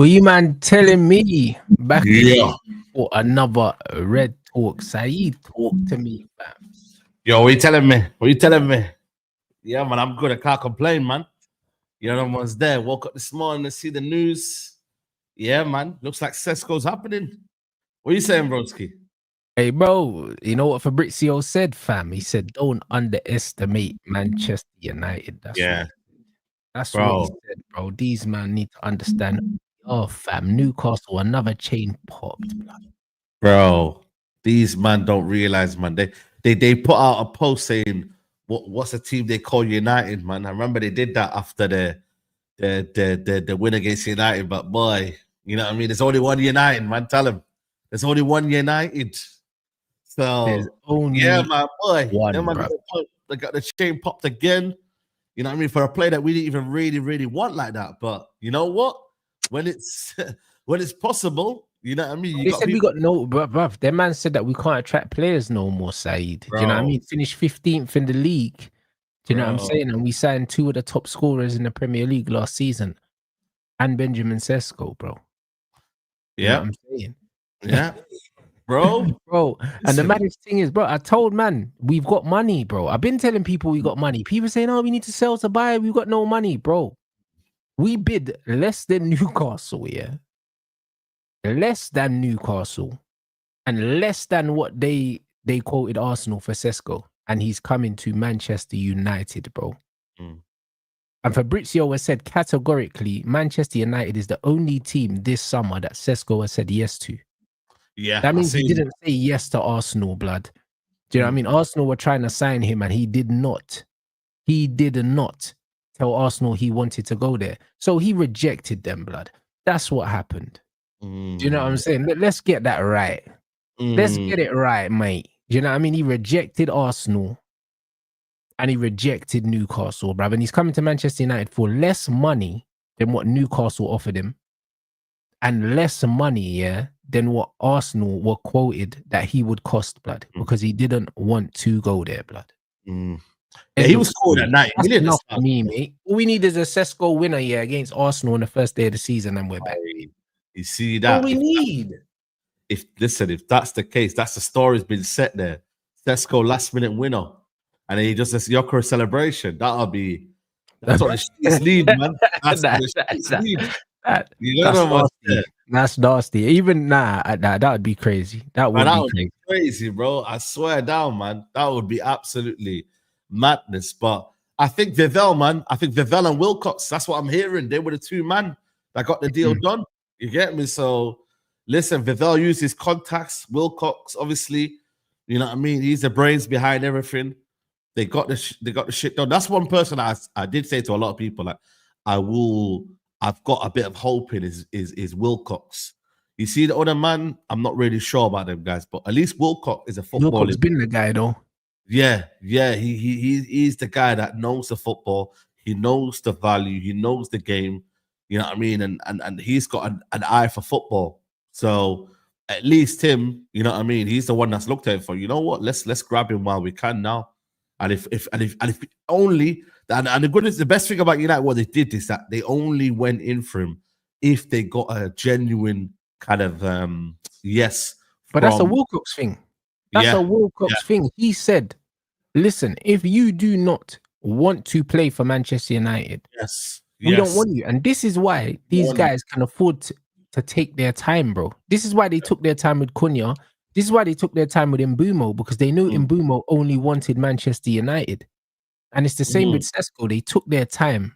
Well, you man telling me back Yeah. for another red talk. Saeed, talk to me, fam. Yo, what you telling me? What you telling me? Yeah, man, I'm good. I can't complain, man. You know, one's there. Woke up this morning to see the news. Yeah, man. Looks like Sesko's happening. What you saying, broski? Hey, bro, you know what Fabrizio said, fam? He said, don't underestimate Manchester United. That's Yeah, that's bro. what he said, bro. These man need to understand. Oh, fam, Newcastle, another chain popped. Bro, these man don't realize, man. They put out a post saying what's a team they call United, man. I remember they did that after the win against United, but boy, you know what I mean? There's only one United, man. Tell him there's only one United. There's So only yeah, my boy. one, Them man bro. they got the chain popped again. You know what I mean? For a play that we didn't even really want like that. But you know what? When it's when it's possible, you know what I mean? They said we got no, bruv. Their man said that we can't attract players no more, Saeed. Do you know what I mean? Finished 15th in the league. Do you know what I'm saying? And we signed 2 of the top scorers in the Premier League last season. And Benjamin Sesko, bro. You know what I'm saying? Yeah. Bro. And the maddest thing is, bro, I told man, we've got money, bro. I've been telling people we got money. People saying, oh, we need to sell to buy. We've got no money, bro. We bid less than Newcastle, yeah? Less than Newcastle. And less than what they quoted Arsenal for Sesko. And he's coming to Manchester United, bro. And Fabrizio has said categorically, Manchester United is the only team this summer that Sesko has said yes to. Yeah. That means he didn't say yes to Arsenal, blood. Do you know what I mean? Arsenal were trying to sign him and he did not. He did not tell Arsenal he wanted to go there. So he rejected them, blood. That's what happened. Do you know what I'm saying? Let's get that right. Let's get it right, mate. Do you know what I mean? He rejected Arsenal and he rejected Newcastle, bruv. And he's coming to Manchester United for less money than what Newcastle offered him. And less money, yeah, than what Arsenal were quoted that he would cost, blood. Because he didn't want to go there, blood. Yeah, he was called at 90 million. Enough for me, mate. All we need is a Sesko winner, yeah, against Arsenal on the first day of the season, and we're back. You see that? All we need. If that's the case, that's the story's been set there. Sesko last minute winner, and then he does this Yokora celebration. That's what the streets need, man. That's what the streets need. That's nasty. Even that would be crazy. That would be crazy, bro. I swear down, man. That would be absolutely madness. But I think Vivell, man. I think Vivell and Wilcox. That's what I'm hearing. They were the 2 man that got the deal done. You get me? So listen, Vivell used his contacts. Wilcox, obviously, you know what I mean. He's the brains behind everything. They got the shit done. That's one person I did say to a lot of people, like, I've got a bit of hope in is Wilcox. You see the other man, I'm not really sure about them guys, but at least Wilcox is a footballer. Wilcox been the guy though. Yeah. He's the guy that knows the football. He knows the value. He knows the game. You know what I mean? And he's got an eye for football. So at least him, you know what I mean? He's the one that's looked at it for, you know what? Let's grab him while we can now. And if only, and the goodness, the best thing about United, what they did is that they only went in for him if they got a genuine kind of yes. But that's a Wilcox thing. That's a Wilcox thing. He said, listen, if you do not want to play for Manchester United, we don't want you. And this is why these guys can afford to take their time, bro. This is why they took their time with Cunha. This is why they took their time with Mbumo, because they knew Mbumo only wanted Manchester United. And it's the same with Sesko. They took their time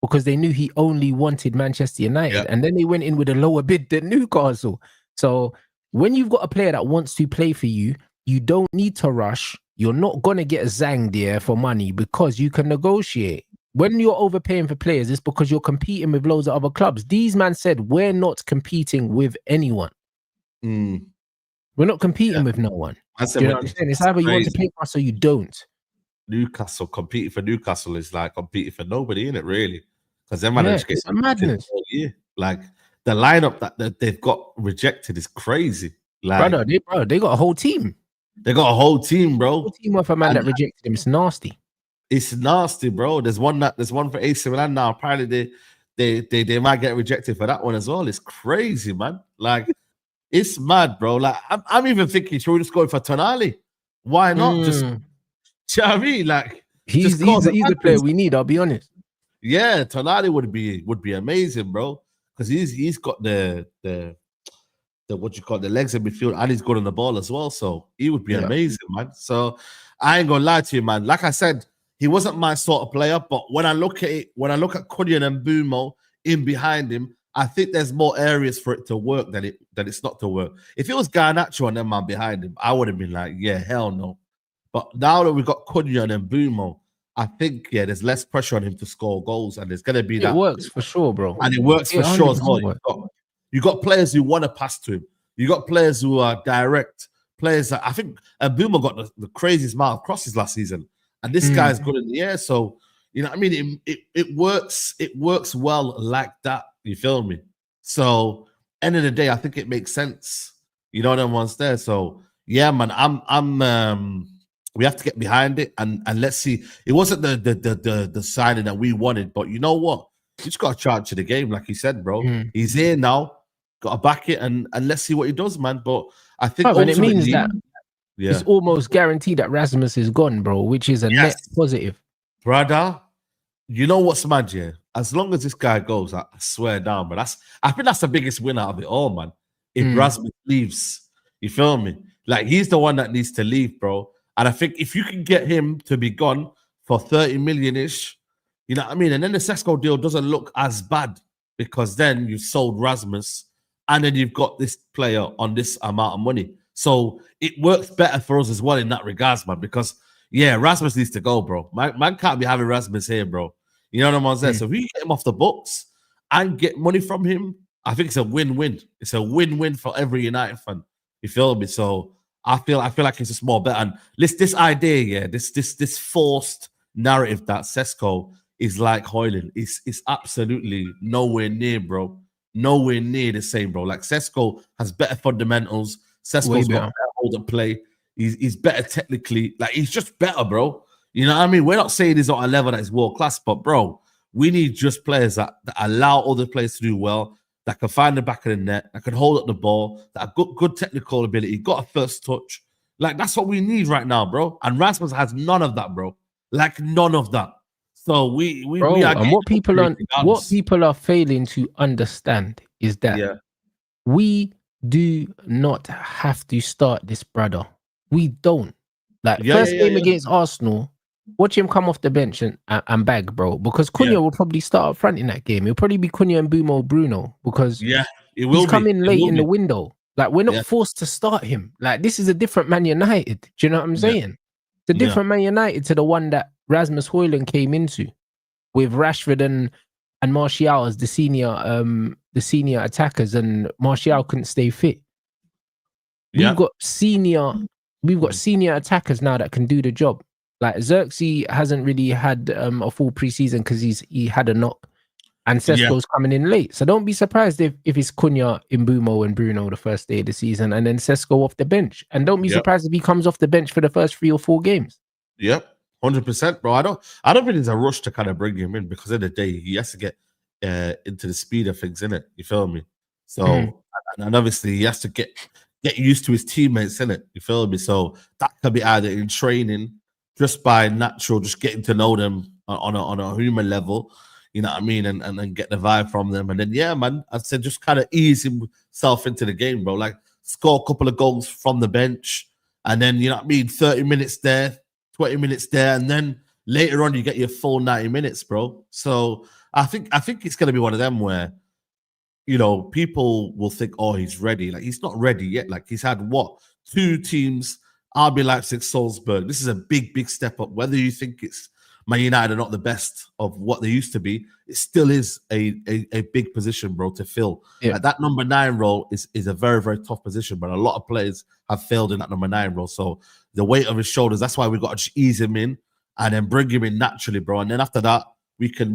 because they knew he only wanted Manchester United. And then they went in with a lower bid than Newcastle. So when you've got a player that wants to play for you, you don't need to rush. You're not going to get zanged there for money because you can negotiate. When you're overpaying for players, it's because you're competing with loads of other clubs. These man said, we're not competing with anyone. We're not competing with no one. Do you know what I'm saying? It's either you want to pay for us or you don't. Newcastle competing for Newcastle is like competing for nobody, isn't it? Really, because them man it's a madness. Like the lineup that they've got rejected is crazy. Like, they got a whole team. They got a whole team, bro. A whole team of a man that rejected him. It's nasty. It's nasty, bro. There's one for AC Milan now. Apparently they might get rejected for that one as well. It's crazy, man. Like, it's mad, bro. Like, I'm even thinking, should we just go for Tonali? Why not? Just, do you know what I mean? Like, he's the player we need. I'll be honest. Yeah, Tonali would be amazing, bro, because he's got the what you call the legs in midfield, and he's good on the ball as well. So he would be amazing, man. So I ain't gonna lie to you, man. Like I said, he wasn't my sort of player, but when I look at it, when I look at Cunha and Mbeumo in behind him, I think there's more areas for it to work than it's not to work. If it was Garnacho and them man behind him, I would have been like, yeah, hell no. But now that we've got Cunha and Mbeumo, I think, there's less pressure on him to score goals, and there's going to be that. It works for sure, bro. And it works for sure as well. You got players who want to pass to him. You got players who are direct. Players that I think Mbeumo got the craziest amount of crosses last season. And this guy's good in the air. So, you know what I mean? It works well like that. You feel me? So, end of the day, I think it makes sense. You know what I'm once there. So, yeah, man, we have to get behind it and let's see. It wasn't the signing that we wanted, but you know what? You just got to charge to the game, like you said, bro. He's here now. Got to back it and let's see what he does, man. But I think it means that it's almost guaranteed that Rasmus is gone, bro, which is a net positive. Brother, you know what's mad, yeah? As long as this guy goes, I swear down, but I think that's the biggest win out of it all, man. If Rasmus leaves, you feel me? Like, he's the one that needs to leave, bro. And I think if you can get him to be gone for 30 million-ish, you know what I mean? And then the Sesko deal doesn't look as bad because then you've sold Rasmus and then you've got this player on this amount of money. So it works better for us as well in that regards, man, because, Rasmus needs to go, bro. Man can't be having Rasmus here, bro. You know what I'm saying? So if we get him off the books and get money from him, I think it's a win-win. It's a win-win for every United fan. You feel me? So I feel like it's just more better. And this idea, this forced narrative that Sesko is like Hojlund is absolutely nowhere near, bro. Nowhere near the same, bro. Like, Sesko has better fundamentals. Sesko's got better hold and play. He's better technically. Like, he's just better, bro. You know what I mean? We're not saying he's on a level that is world class, but bro, we need just players that allow other players to do well, that can find the back of the net, that can hold up the ball, that have good technical ability, got a first touch. Like, that's what we need right now, bro. And Rasmus has none of that, bro. Like, none of that. So we are. And what people are failing to understand is that we do not have to start this, brother. We don't. Like, first game against Arsenal, watch him come off the bench and bag, bro. Because Cunha will probably start up front in that game. It'll probably be Cunha and Mbeumo Bruno because he's coming late in the window. Like, we're not forced to start him. Like, this is a different Man United. Do you know what I'm saying? It's a different Man United to the one that Rasmus Hojlund came into with Rashford and Martial as the senior attackers, and Martial couldn't stay fit. We've got senior attackers now that can do the job. Like, Zirkzee hasn't really had a full preseason because he had a knock, and Sesko's coming in late. So don't be surprised if it's Cunha, Mbeumo, and Bruno the first day of the season, and then Sesko off the bench. And don't be surprised if he comes off the bench for the first 3 or 4 games. 100%, bro. I don't think there's a rush to kind of bring him in because of the day he has to get into the speed of things, innit? You feel me? So and obviously he has to get used to his teammates, innit? You feel me? So that could be either in training, just by natural, just getting to know them on a human level, you know what I mean, and get the vibe from them, and then man, I said just kind of ease himself into the game, bro. Like, score a couple of goals from the bench, and then, you know what I mean, 30 minutes there, 20 minutes there, and then later on you get your full 90 minutes, bro. So I think it's gonna be one of them where, you know, people will think, oh, he's ready. Like, he's not ready yet. Like, he's had 2 teams. RB Leipzig, Salzburg. This is a big step up. Whether you think it's Man United are not the best of what they used to be, it still is a big position, bro, to fill. Like, that number 9 role is a very, very tough position, but a lot of players have failed in that number 9 role. So the weight of his shoulders, that's why we got to just ease him in and then bring him in naturally, bro. And then after that, we can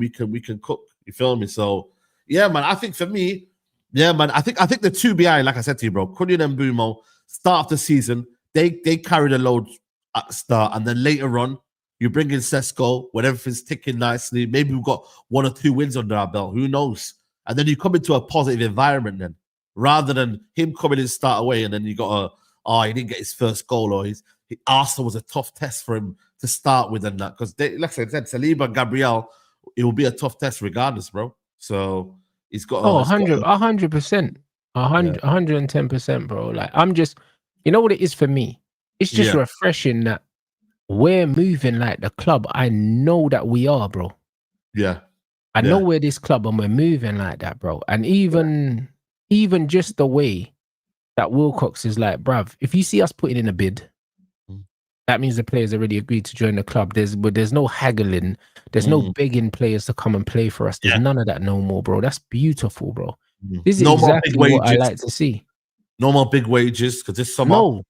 cook. You feel me? So man, I think for me, man, I think the 2 behind, like I said to you, bro, Cunha and Mbeumo, start of the season, they carry the load at the start, and then later on, You bring in Sesko when everything's ticking nicely. Maybe we've got 1 or 2 wins under our belt. Who knows? And then you come into a positive environment then, rather than him coming in start away and then you got he didn't get his first goal, or Arsenal was a tough test for him to start with and that. Because like I said, Saliba and Gabriel, it will be a tough test regardless, bro. So he's got 100%. 110%, bro. Like, I'm just, you know what it is for me? It's just refreshing that we're moving like the club. I know that we are, bro. Yeah. I know we're this club and we're moving like that, bro. And even just the way that Wilcox is like, bruv, if you see us putting in a bid, that means the players already agreed to join the club. There's no haggling. There's no begging players to come and play for us. There's none of that no more, bro. That's beautiful, bro. This is exactly what I like to see. No more big wages, because this summer, no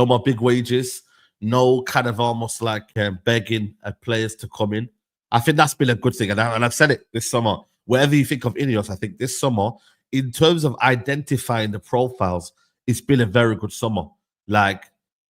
more big wages. No kind of almost like begging players to come in. I think that's been a good thing. And I've said it this summer. Wherever you think of Ineos, I think this summer, in terms of identifying the profiles, it's been a very good summer. Like,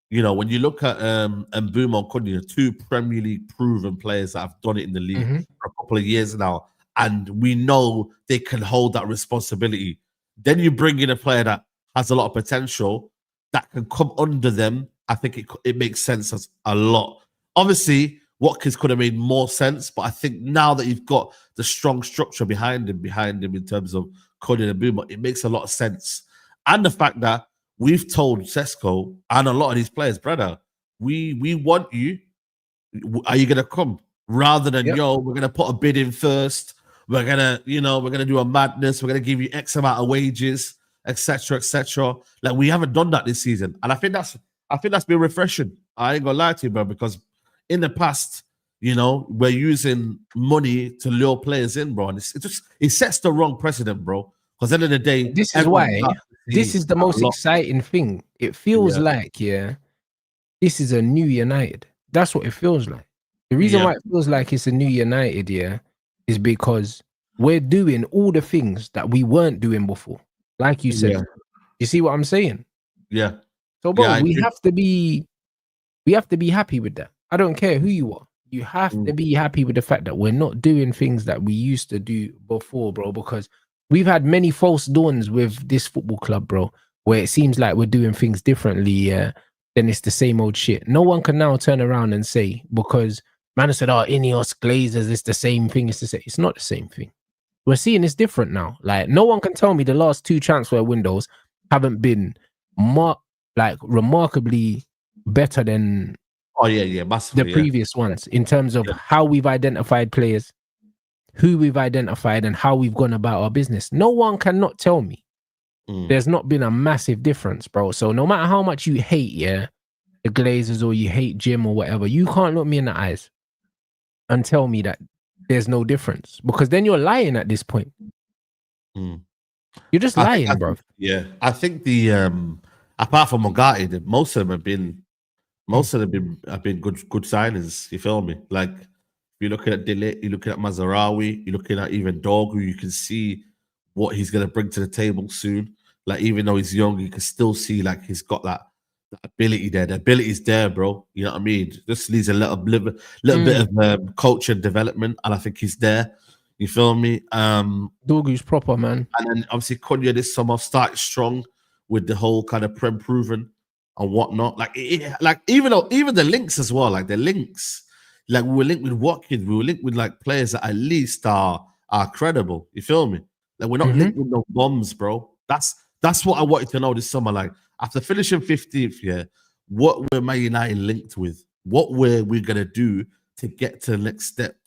you know, when you look at Mbeumo and Cunha, 2 Premier League proven players that have done it in the league for a couple of years now, and we know they can hold that responsibility. Then you bring in a player that has a lot of potential that can come under them. I think it makes sense as a lot. Obviously, Watkins could have made more sense, but I think now that you've got the strong structure behind him in terms of Cunha and Mbeumo, it makes a lot of sense. And the fact that we've told Sesko and a lot of these players, brother, we want you. Are you gonna come? Rather than we're gonna put a bid in first. We're gonna do a madness. We're gonna give you X amount of wages, etc., etc. Like, we haven't done that this season, and I think that's been refreshing. I ain't gonna lie to you, bro, because in the past, you know, we're using money to lure players in, bro, and it sets the wrong precedent, bro. Because at the end of the day, this is why this is the most exciting thing. It feels like this is a new United. That's what it feels like. The reason why it feels like it's a new United, is because we're doing all the things that we weren't doing before. Like you said, you see what I'm saying? Yeah. So, bro, we have to be happy with that. I don't care who you are. You have to be happy with the fact that we're not doing things that we used to do before, bro, because we've had many false dawns with this football club, bro, where it seems like we're doing things differently, then it's the same old shit. No one can now turn around and say, because man said, Ineos, Glazers, it's the same thing. It's not the same thing. We're seeing it's different now. Like, no one can tell me the last 2 transfer windows haven't been remarkably better than massively, the previous ones in terms of how we've identified players, who we've identified, and how we've gone about our business. No one cannot tell me there's not been a massive difference, bro. So no matter how much you hate, the Glazers, or you hate Jim or whatever, you can't look me in the eyes and tell me that there's no difference, because then you're lying at this point. You're just lying, bro. Yeah, I think the apart from Mogati, most of them have been good signings. You feel me? Like, you're looking at Dillet, you're looking at Mazarawi, you're looking at even Dogu. You can see what he's going to bring to the table soon. Like, even though he's young, you can still see like he's got that ability there. The ability is there, bro. You know what I mean? Just needs a little bit of coach and development, and I think he's there. You feel me? Dogu's proper, man. And then obviously Cunha this summer started strong with the whole kind of Prem proven and whatnot. Like, even the links as well, like the links. Like, we were linked with Watkins, we were linked with like players that at least are credible. You feel me? Like, we're not linked with no bombs, bro. That's what I wanted to know this summer. Like, after finishing 15th, what were Man United linked with? What were we gonna do to get to the next step?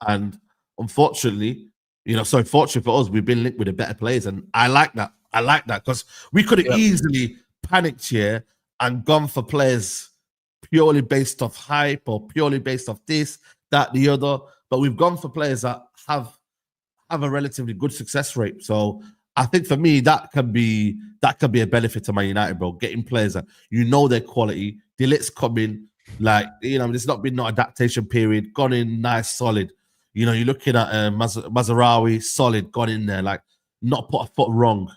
And unfortunately, fortunately for us, we've been linked with the better players, and I like that. Because we could have easily panicked here and gone for players purely based off hype or purely based off this, that, the other. But we've gone for players that have a relatively good success rate. So I think for me, that can be a benefit to Man United, bro. Getting players that their quality. Dillet's coming, like, there's not been no adaptation period. Gone in nice, solid. You're looking at Mazarawi, solid, gone in there, like, not put a foot wrong.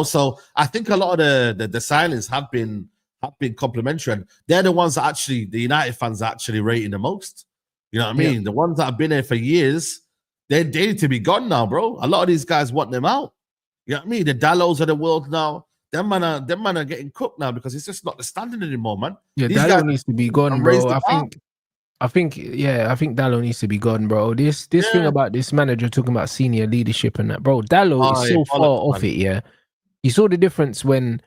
So I think a lot of the signings have been have been complimentary. And they're the ones that actually, the United fans are actually rating the most. You know what I mean? Yeah. The ones that have been there for years, they need to be gone now, bro. A lot of these guys want them out. You know what I mean? The Dallos of the world now, them man are getting cooked now because it's just not the standard anymore, man. Yeah, Dallo needs to be gone, bro. I think Dallo needs to be gone, bro. This thing about this manager talking about senior leadership and that, bro. Dallo is so far off it, yeah. You saw the difference when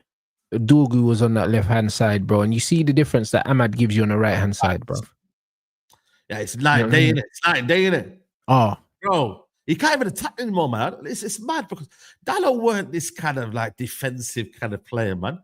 Dorgu was on that left-hand side, bro, and you see the difference that Ahmad gives you on the right-hand side, bro. Yeah, it's night and day, innit? It's night and day, innit? Oh. Bro, he can't even attack anymore, man. It's mad because Dallo weren't this kind of like defensive kind of player, man.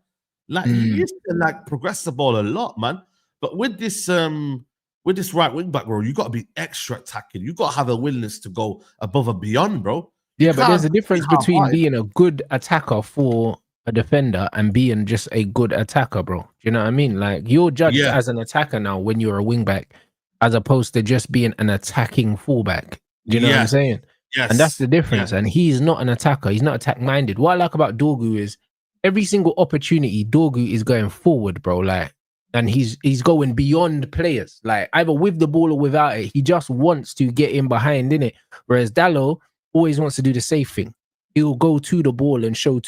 Like he used to like progress the ball a lot, man. But with this right wing back, bro, you got to be extra attacking. You got to have a willingness to go above and beyond, bro. Yeah, but there's a difference between being a good attacker for a defender and being just a good attacker, bro. Do you know what I mean? Like you're judged as an attacker now when you're a wing back, as opposed to just being an attacking fullback. Do you know what I'm saying? Yes. And that's the difference. And he's not an attacker. He's not attack minded. What I like about Dorgu is every single opportunity, Dorgu is going forward, bro. Like, and he's going beyond players, like either with the ball or without it. He just wants to get in behind, innit? Whereas Dallo always wants to do the safe thing. He'll go to the ball and show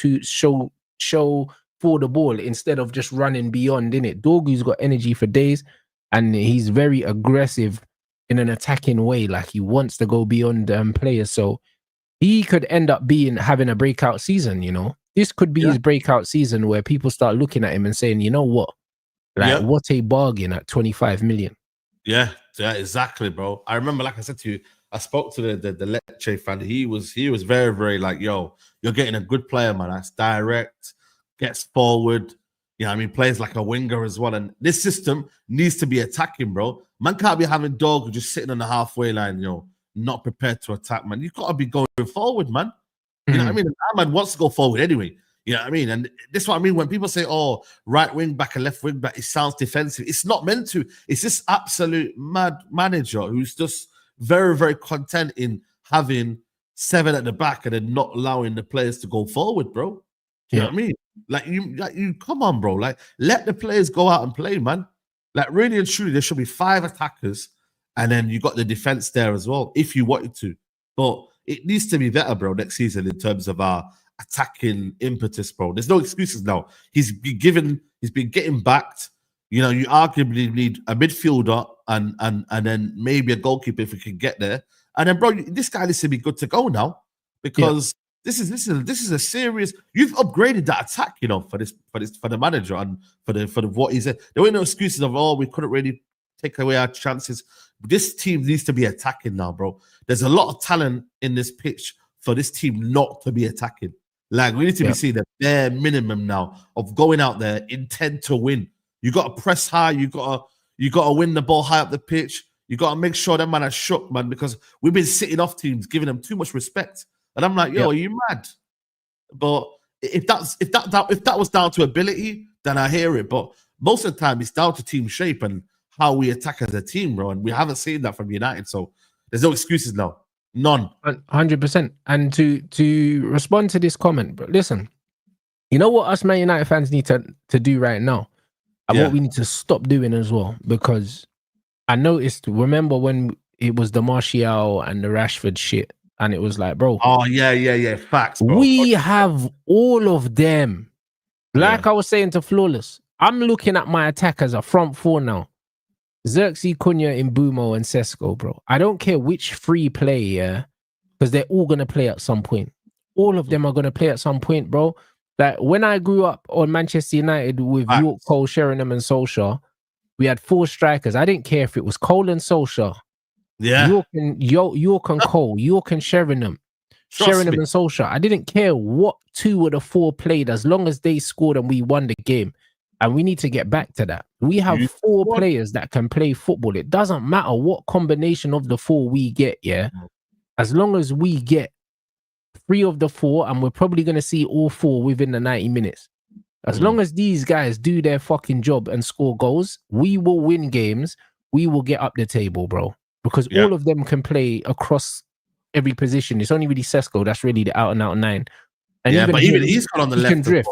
for the ball instead of just running beyond, innit? Dorgu's got energy for days and he's very aggressive in an attacking way. Like he wants to go beyond players. So he could end up having a breakout season, you know? This could be his breakout season where people start looking at him and saying, you know what? Like, what a bargain at 25 million. Yeah, exactly, bro. I remember, like I said to you, I spoke to the Lecce fan. He was very, very like, yo, you're getting a good player, man. That's direct, gets forward. You know what I mean? Plays like a winger as well. And this system needs to be attacking, bro. Man can't be having dog just sitting on the halfway line, you know, not prepared to attack, man. You've got to be going forward, man. You know what I mean? And Ahmad wants to go forward anyway. You know what I mean? And this is what I mean when people say, oh, right wing back and left wing back, it sounds defensive. It's not meant to. It's this absolute mad manager who's just very, very content in having 7 at the back and then not allowing the players to go forward, bro. You know what I mean? Like you come on, bro. Like, let the players go out and play, man. Like, really and truly, there should be 5 attackers and then you got the defense there as well, if you wanted to. But it needs to be better, bro, next season in terms of our attacking impetus, bro. There's no excuses now. He's been getting backed. You know, you arguably need a midfielder and then maybe a goalkeeper if we can get there. And then, bro, this guy needs to be good to go now because this is a serious. You've upgraded that attack, you know, for the manager and for the what he said. There were no excuses of we couldn't really take away our chances. This team needs to be attacking now, bro. There's a lot of talent in this pitch for this team not to be attacking. Like, we need to be seeing the bare minimum now of going out there, intent to win. You got to press high. You got to win the ball high up the pitch. You got to make sure that man are shook, man, because we've been sitting off teams, giving them too much respect. And I'm like, yo, are you mad? But if that was down to ability, then I hear it. But most of the time, it's down to team shape and how we attack as a team, bro. And we haven't seen that from United, so there's no excuses now. None. 100%. And to respond to this comment, but listen, you know what us Man United fans need to do right now? And what we need to stop doing as well, because I noticed, remember when it was the Martial and the Rashford shit, and it was like, bro. Oh, yeah. Facts, bro. We have all of them. Like I was saying to Flawless, I'm looking at my attack as a front 4 now. Zirkzee, Cunha, Mbeumo, and Sesko, bro. I don't care which 3 play, because they're all going to play at some point. All of them are going to play at some point, bro. Like, when I grew up on Manchester United with York, Cole, Sheringham, and Solskjaer, we had 4 strikers. I didn't care if it was Cole and Solskjaer. Yeah. York and Cole, York and Sheringham. Sheringham and Solskjaer. I didn't care what 2 of the 4 played as long as they scored and we won the game. And we need to get back to that. We have 4 players that can play football. It doesn't matter what combination of the 4 we get, as long as we get 3 of the 4, and we're probably going to see all 4 within the 90 minutes. As long as these guys do their fucking job and score goals, we will win games. We will get up the table, bro. Because all of them can play across every position. It's only really Sesko that's really the out-and-out 9. And but even he's got on the left. Can drift.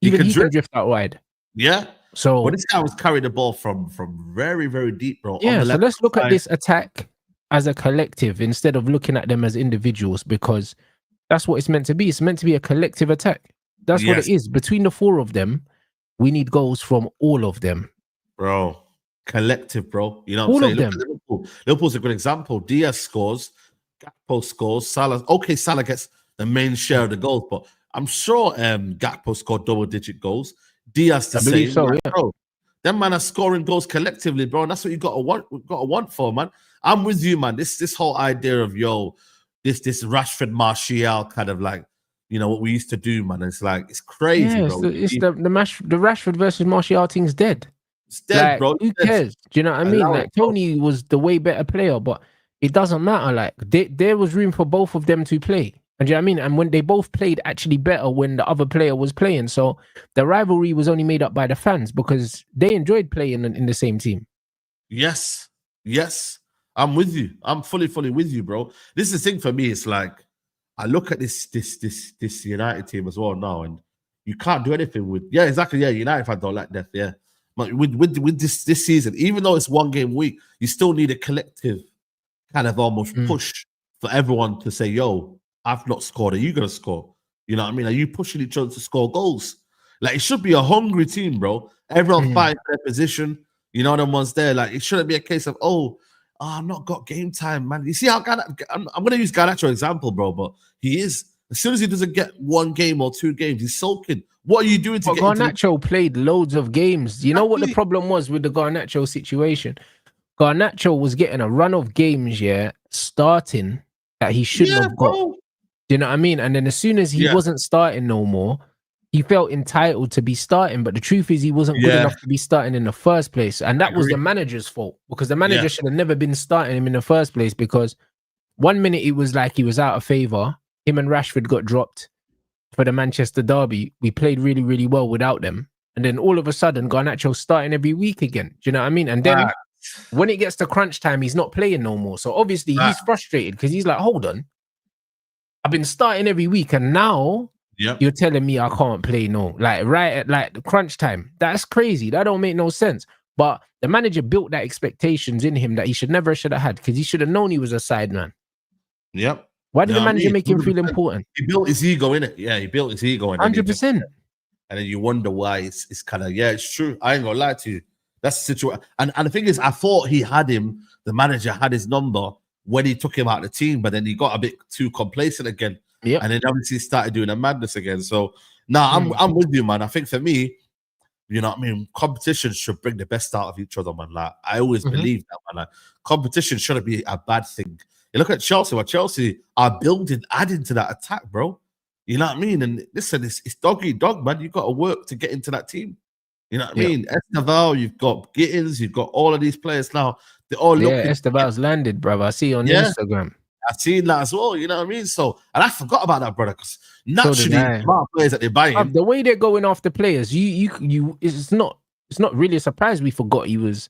He can drift out wide. Yeah. So well, this guy was carrying the ball from very, very deep, bro. Yeah, on the so left let's look side. at this attack as a collective instead of looking at them as individuals, because that's what it's meant to be. It's meant to be a collective attack. That's what it is. Between the four of them, we need goals from all of them. Bro, collective, bro. You know what All I'm saying? of Look them. at Liverpool. Liverpool's a good example. Diaz scores, Gakpo scores, Salah. Okay, Salah gets the main share of the goals, but I'm sure Gakpo scored double-digit goals. Diaz the I believe same. so, Like, yeah. bro, them man are scoring goals collectively, bro. And that's what you gotta want for, man. I'm with you, man. This whole idea of this Rashford Martial kind of like, you know, what we used to do, man. It's like it's crazy, Yeah, bro. it's the Rashford versus Martial thing's dead. It's dead, Like, bro. who cares? Do you know what I mean? Allow Like, it, bro. Tony was the way better player, but it doesn't matter. Like, there was room for both of them to play. And do you know what I mean? And when they both played actually better when the other player was playing. So the rivalry was only made up by the fans because they enjoyed playing in the same team. Yes. I'm with you. I'm fully with you, bro. This is the thing for me. It's like I look at this United team as well now, and you can't do anything with. Yeah, exactly. Yeah, United fans don't like death. Yeah, but with this season, even though it's one game week, you still need a collective kind of almost push for everyone to say, "Yo, I've not scored. Are you gonna score?" You know what I mean? Are you pushing each other to score goals? Like it should be a hungry team, bro. Everyone fighting for their position. You know them ones there. Like it shouldn't be a case of I've not got game time, man. You see how I'm going to use Garnacho example, bro, but he is. As soon as he doesn't get one game or two games, he's sulking. What are you doing to get Garnacho played loads of games. You know what the problem was with the Garnacho situation? Garnacho was getting a run of games, starting that he shouldn't have got. Bro. Do you know what I mean? And then as soon as he wasn't starting no more, he felt entitled to be starting, but the truth is he wasn't good enough to be starting in the first place. And that was the manager's fault, because the manager should have never been starting him in the first place, because 1 minute it was like he was out of favor. Him and Rashford got dropped for the Manchester derby. We played really, really well without them. And then all of a sudden, Garnacho's starting every week again. Do you know what I mean? And then when it gets to crunch time, he's not playing no more. So obviously he's frustrated because he's like, hold on. I've been starting every week and now you're telling me I can't play right at like the crunch time. That's crazy. That don't make no sense. But the manager built that expectations in him that he should have had, because he should have known he was a side man. Yep. Why did the manager make him feel important? He built his ego in it. Yeah, he built his ego in it. 100%. And then you wonder why it's kind of, it's true. I ain't gonna lie to you. That's the situation. And the thing is, I thought he had him, the manager had his number when he took him out of the team, but then he got a bit too complacent again. Yeah. And then obviously started doing a madness again. So I'm with you, man. I think for me, you know what I mean, competition should bring the best out of each other, man. Like I always believe that, man. Like, competition shouldn't be a bad thing. You look at Chelsea, what Chelsea are building, adding to that attack, bro. You know what I mean? And listen, it's dog eat dog, man. You've got to work to get into that team. You know what I mean? Esteval, you've got Gittins, you've got all of these players now. They're all looking. Esteval's landed, brother. I see on Instagram. I've seen that as well. You know what I mean? So, and I forgot about that, brother, because naturally, the amount of players that they're buying, the way they're going after players, it's not really a surprise we forgot he was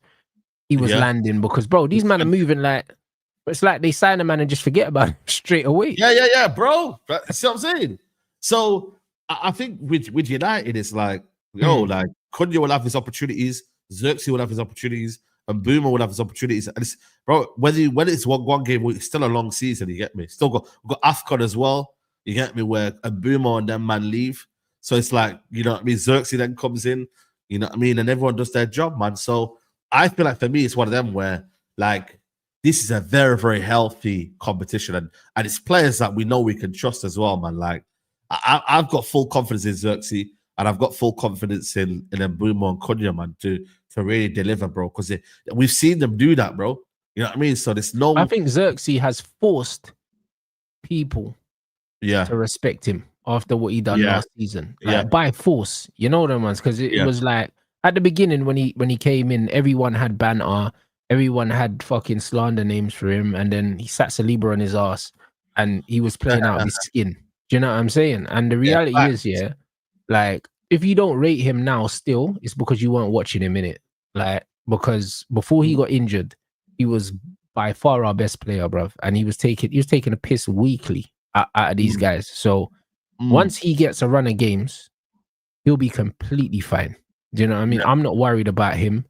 landing, because bro, these men are moving like it's like they sign a man and just forget about it straight away. Yeah, bro. See what I'm saying? So I think with United, it's like, like Cunha will have his opportunities, Zirkzee will have his opportunities, and Boomer will have his opportunities. And it's, bro, whether it's one game, it's still a long season. You get me? We've got AFCON as well. You get me? Where a Boomer and them man leave, so it's like, you know what I mean. Zirkzee then comes in, you know what I mean, and everyone does their job, man. So I feel like for me, it's one of them where like this is a very, very healthy competition, and it's players that we know we can trust as well, man. Like I've got full confidence in Zirkzee, and I've got full confidence in Mbeumo and Cunha, man, to really deliver, bro. Because we've seen them do that, bro. You know what I mean? So there's no. I think Zirkzee has forced people, to respect him after what he done last season, by force. You know what I mean? Because it was like at the beginning when he came in, everyone had banter. Everyone had fucking slander names for him, and then he sat Saliba on his ass, and he was playing out of his skin. Do you know what I'm saying? And the reality is, like if you don't rate him now, still, it's because you weren't watching him in it. Like because before he got injured, he was by far our best player, bruv, and he was taking a piss weekly out of these guys. So once he gets a run of games, he'll be completely fine. Do you know what I mean? I'm not worried about him.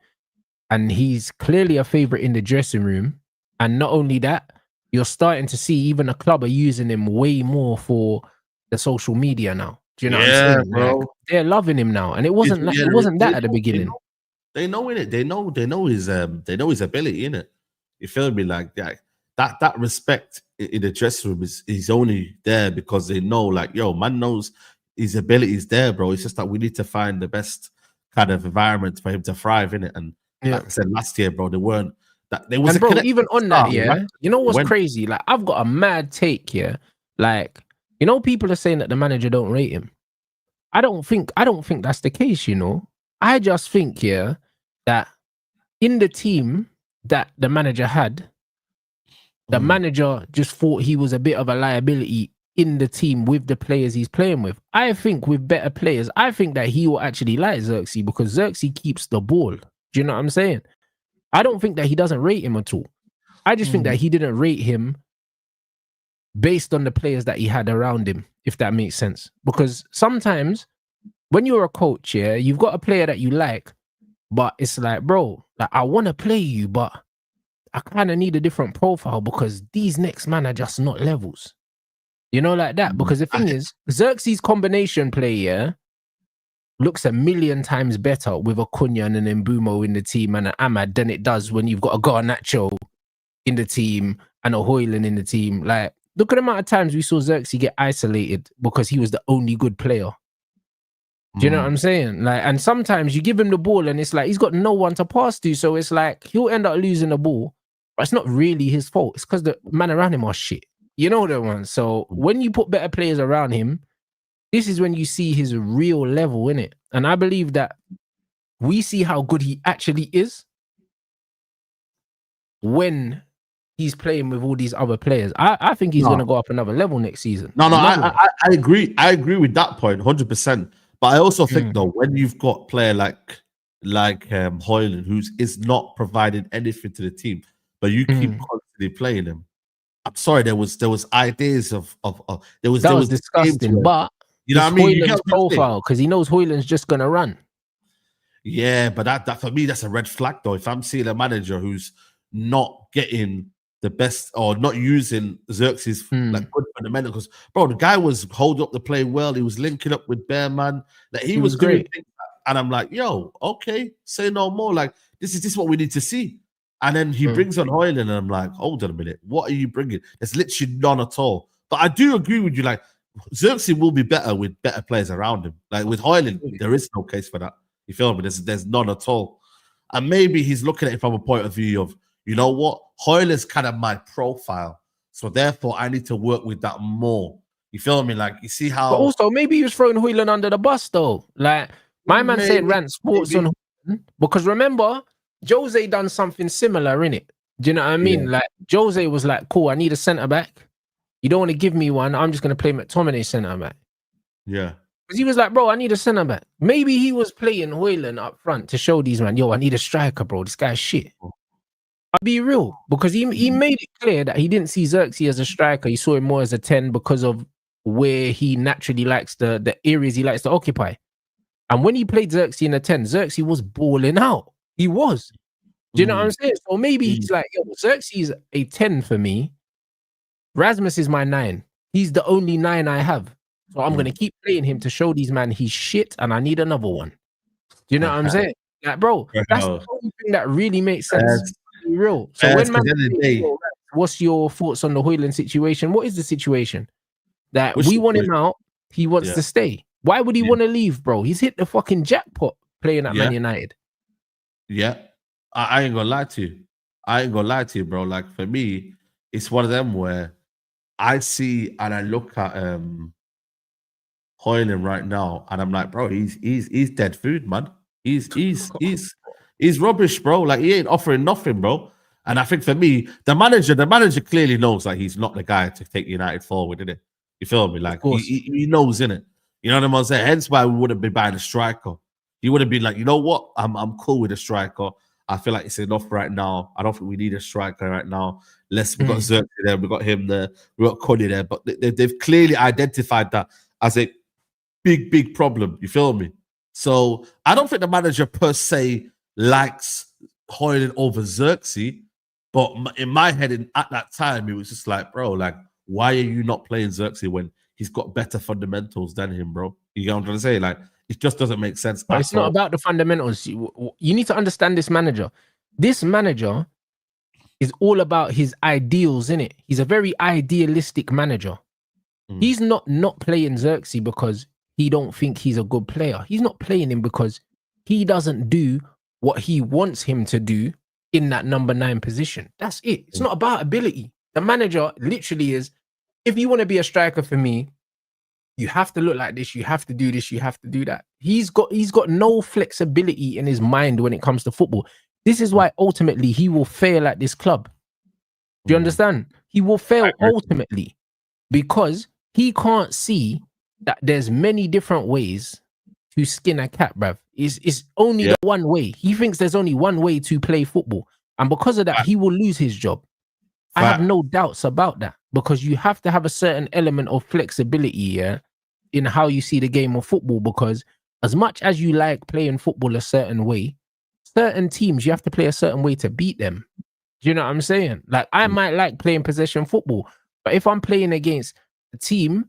And he's clearly a favorite in the dressing room. And not only that, you're starting to see even the club are using him way more for the social media now. Do you know what I'm saying? Bro. Like, they're loving him now. And it wasn't it wasn't that at the beginning. They know in it. They know his ability in it. You feel me? Like that respect in the dressing room is only there because they know, like, yo, man knows his ability is there, bro. It's just that we need to find the best kind of environment for him to thrive in it. And like I said last year, bro, they weren't that there was and bro, even on that, right? You know what's crazy? Like, I've got a mad take here. Like, you know, people are saying that the manager don't rate him. I don't think that's the case, you know. I just think here that in the team that the manager had, the manager just thought he was a bit of a liability in the team with the players he's playing with. I think with better players, I think that he will actually like Zirkzee because Zirkzee keeps the ball. Do you know what I'm saying? I don't think that he doesn't rate him at all. I just think that he didn't rate him based on the players that he had around him, if that makes sense. Because sometimes when you're a coach, yeah, you've got a player that you like, but it's like, bro, like, I want to play you, but I kind of need a different profile because these next man are just not levels. You know, like that. Because the thing is, Zirkzee's combination play, yeah, looks a million times better with a Cunha and an Mbumo in the team and an Ahmad than it does when you've got a Garnacho in the team and a Hojlund in the team. Like, look at the amount of times we saw Zirkzee get isolated because he was the only good player. Do you know what I'm saying? Like, and sometimes you give him the ball and it's like he's got no one to pass to, so it's like he'll end up losing the ball, but it's not really his fault. It's because the man around him are shit. You know that one. So when you put better players around him, this is when you see his real level in it. And I believe that we see how good he actually is when he's playing with all these other players. I think he's going to go up another level next season. I agree. I agree with that point, 100%. But I also think though, when you've got a player like Hojlund, who is not providing anything to the team, but you keep constantly playing him. I'm sorry, there was ideas of there was disgusting, but you know what I mean? Hojlund's profile, because he knows Hojlund's just gonna run. Yeah, but that for me, that's a red flag though. If I'm seeing a manager who's not getting the best or not using Zirkzee's like good fundamentals, because bro, the guy was holding up the play well. He was linking up with Bearman. Like he was doing great. Things, and I'm like, yo, okay, say no more. Like this is what we need to see. And then he brings on Hojlund, and I'm like, hold on a minute, what are you bringing? There's literally none at all. But I do agree with you. Like Zirkzee will be better with better players around him. Like with Hojlund, there is no case for that. You feel me? There's none at all. And maybe he's looking at it from a point of view of, you know what, Hojlund's kind of my profile, so therefore I need to work with that more. You feel me? Like you see how. But also maybe he was throwing Hojlund under the bus though. Like my man said, Rants sports on Hojlund, because remember, Jose done something similar in it. Do you know what I mean? Like Jose was like, cool, I need a centre back. You don't want to give me one, I'm just going to play McTominay centre back. Yeah. Because he was like, bro, I need a centre back. Maybe he was playing Hojlund up front to show these man, yo, I need a striker, bro. This guy's shit. I'll be real. Because he made it clear that he didn't see Zirkzee as a striker. He saw him more as a 10 because of where he naturally likes the areas he likes to occupy. And when he played Zirkzee in a 10, Zirkzee was balling out. He was. Do you know what I'm saying? So maybe he's like, yo, Zirkzee is a 10 for me. Rasmus is my 9. He's the only 9 I have. So I'm going to keep playing him to show these man he's shit and I need another one. Do you know what I'm saying? Like, bro, that's the only thing that really makes sense. To be real. So when man says, what's your thoughts on the Hojlund situation? What is the situation? That we want him out. He wants to stay. Why would he want to leave, bro? He's hit the fucking jackpot playing at Man United. Yeah, I ain't gonna lie to you. Bro. Like for me, it's one of them where I see and I look at Hojlund right now, and I'm like, bro, he's dead food, man. He's rubbish, bro. Like he ain't offering nothing, bro. And I think for me, the manager clearly knows that he's not the guy to take United forward, isn't it? You feel me? Like he knows, innit? You know what I'm saying? Hence why we wouldn't be buying a striker. He would have been like, you know what? I'm cool with a striker. I feel like it's enough right now. I don't think we need a striker right now. We got Zirkzee there, we got him there, we got Cunha there. But they've clearly identified that as a big problem. You feel me? So I don't think the manager per se likes Hojlund over Zirkzee, but in my head, at that time, it was just like, bro, like, why are you not playing Zirkzee when he's got better fundamentals than him, bro? You know what I'm trying to say? Like, it just doesn't make sense. But it's not about the fundamentals. You need to understand this manager. This manager is all about his ideals, innit? He's a very idealistic manager. He's not playing Zirkzee because he don't think he's a good player. He's not playing him because he doesn't do what he wants him to do in that number 9 position. That's it. It's not about ability. The manager literally is, if you want to be a striker for me, you have to look like this, you have to do this, you have to do that. He's got no flexibility in his mind when it comes to football. This is why ultimately he will fail at this club. Do you understand? He will fail ultimately because he can't see that there's many different ways to skin a cat, bruv. It's only the one way. He thinks there's only one way to play football. And because of that, he will lose his job. I have no doubts about that, because you have to have a certain element of flexibility in how you see the game of football, because as much as you like playing football a certain way, certain teams, you have to play a certain way to beat them. Do you know what I'm saying? Like, I might like playing possession football, but if I'm playing against a team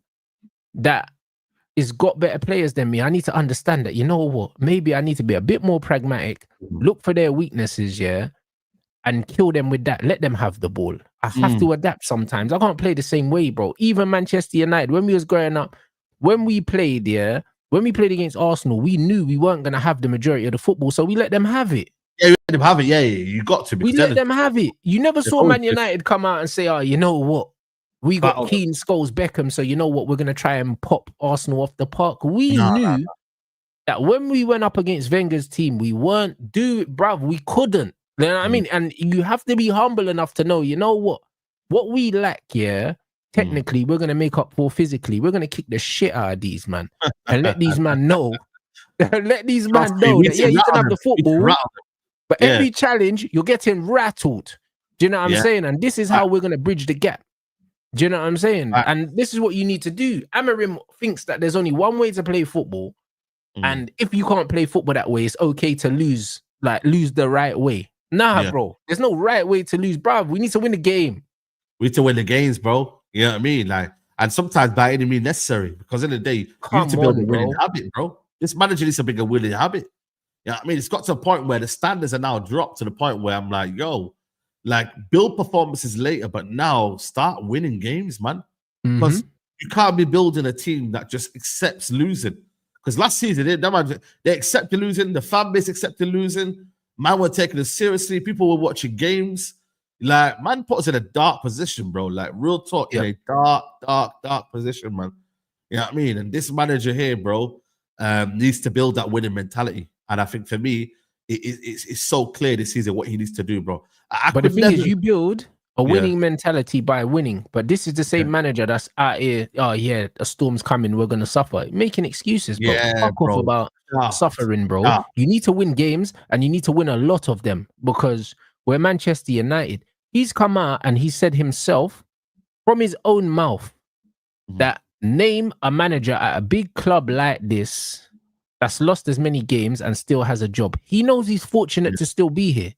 that is got better players than me, I need to understand that, you know what, maybe I need to be a bit more pragmatic, look for their weaknesses, and kill them with that. Let them have the ball. I have to adapt sometimes. I can't play the same way, bro. Even Manchester United, when we was growing up, when we played against Arsenal, we knew we weren't going to have the majority of the football, so we let them have it. Yeah, you let them have it. Yeah, you got to. We let them have it. You never saw Man United come out and say, oh, you know what? We got Keane, Scholes, Beckham, so you know what? We're going to try and pop Arsenal off the park. We knew that when we went up against Wenger's team, we weren't bruv, we couldn't. You know what I mean? And you have to be humble enough to know, you know what? What we lack, technically, we're going to make up for physically. We're going to kick the shit out of these, man. And let these man know. Let these man know that, you can have the football, but every challenge, you're getting rattled. Do you know what I'm saying? And this is how we're going to bridge the gap. Do you know what I'm saying? And this is what you need to do. Amorim thinks that there's only one way to play football. And if you can't play football that way, it's okay to lose the right way. Nah, bro. There's no right way to lose, bro. We need to win the game. We need to win the games, bro. You know what I mean? Like, and sometimes by any means necessary, because in the day, you need to build a winning habit, bro. This manager needs to build a winning habit. You know what I mean? It's got to a point where the standards are now dropped to the point where I'm like, yo, like, build performances later, but now start winning games, man. Because you can't be building a team that just accepts losing. Because last season, they accepted losing. The fan base accepted losing. Man were taking it seriously. People were watching games. Like, man put us in a dark position, bro. Like, real talk, in a dark position, man. You know what I mean? And this manager here, bro, needs to build that winning mentality. And I think for me, it's so clear this season what he needs to do, bro. But the thing is, you build a winning mentality by winning. But this is the same manager that's out here, oh yeah, a storm's coming, we're going to suffer. Making excuses, bro. Fuck off about suffering, bro. You need to win games, and you need to win a lot of them, because we're Manchester United. He's come out and he said himself from his own mouth that name a manager at a big club like this that's lost as many games and still has a job. He knows he's fortunate to still be here.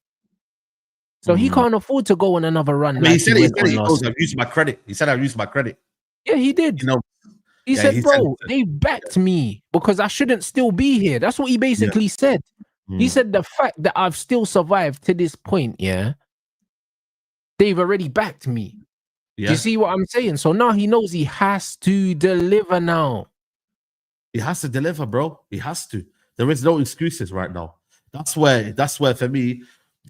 So he can't afford to go on another run. He said I've used my credit. He said I've used my credit. Yeah, he did. You know, he said, bro, they backed me because I shouldn't still be here. That's what he basically said. He said the fact that I've still survived to this point, they've already backed me. You see what I'm saying? So now he knows he has to deliver now. He has to deliver, bro. He has to. There is no excuses right now. That's where for me,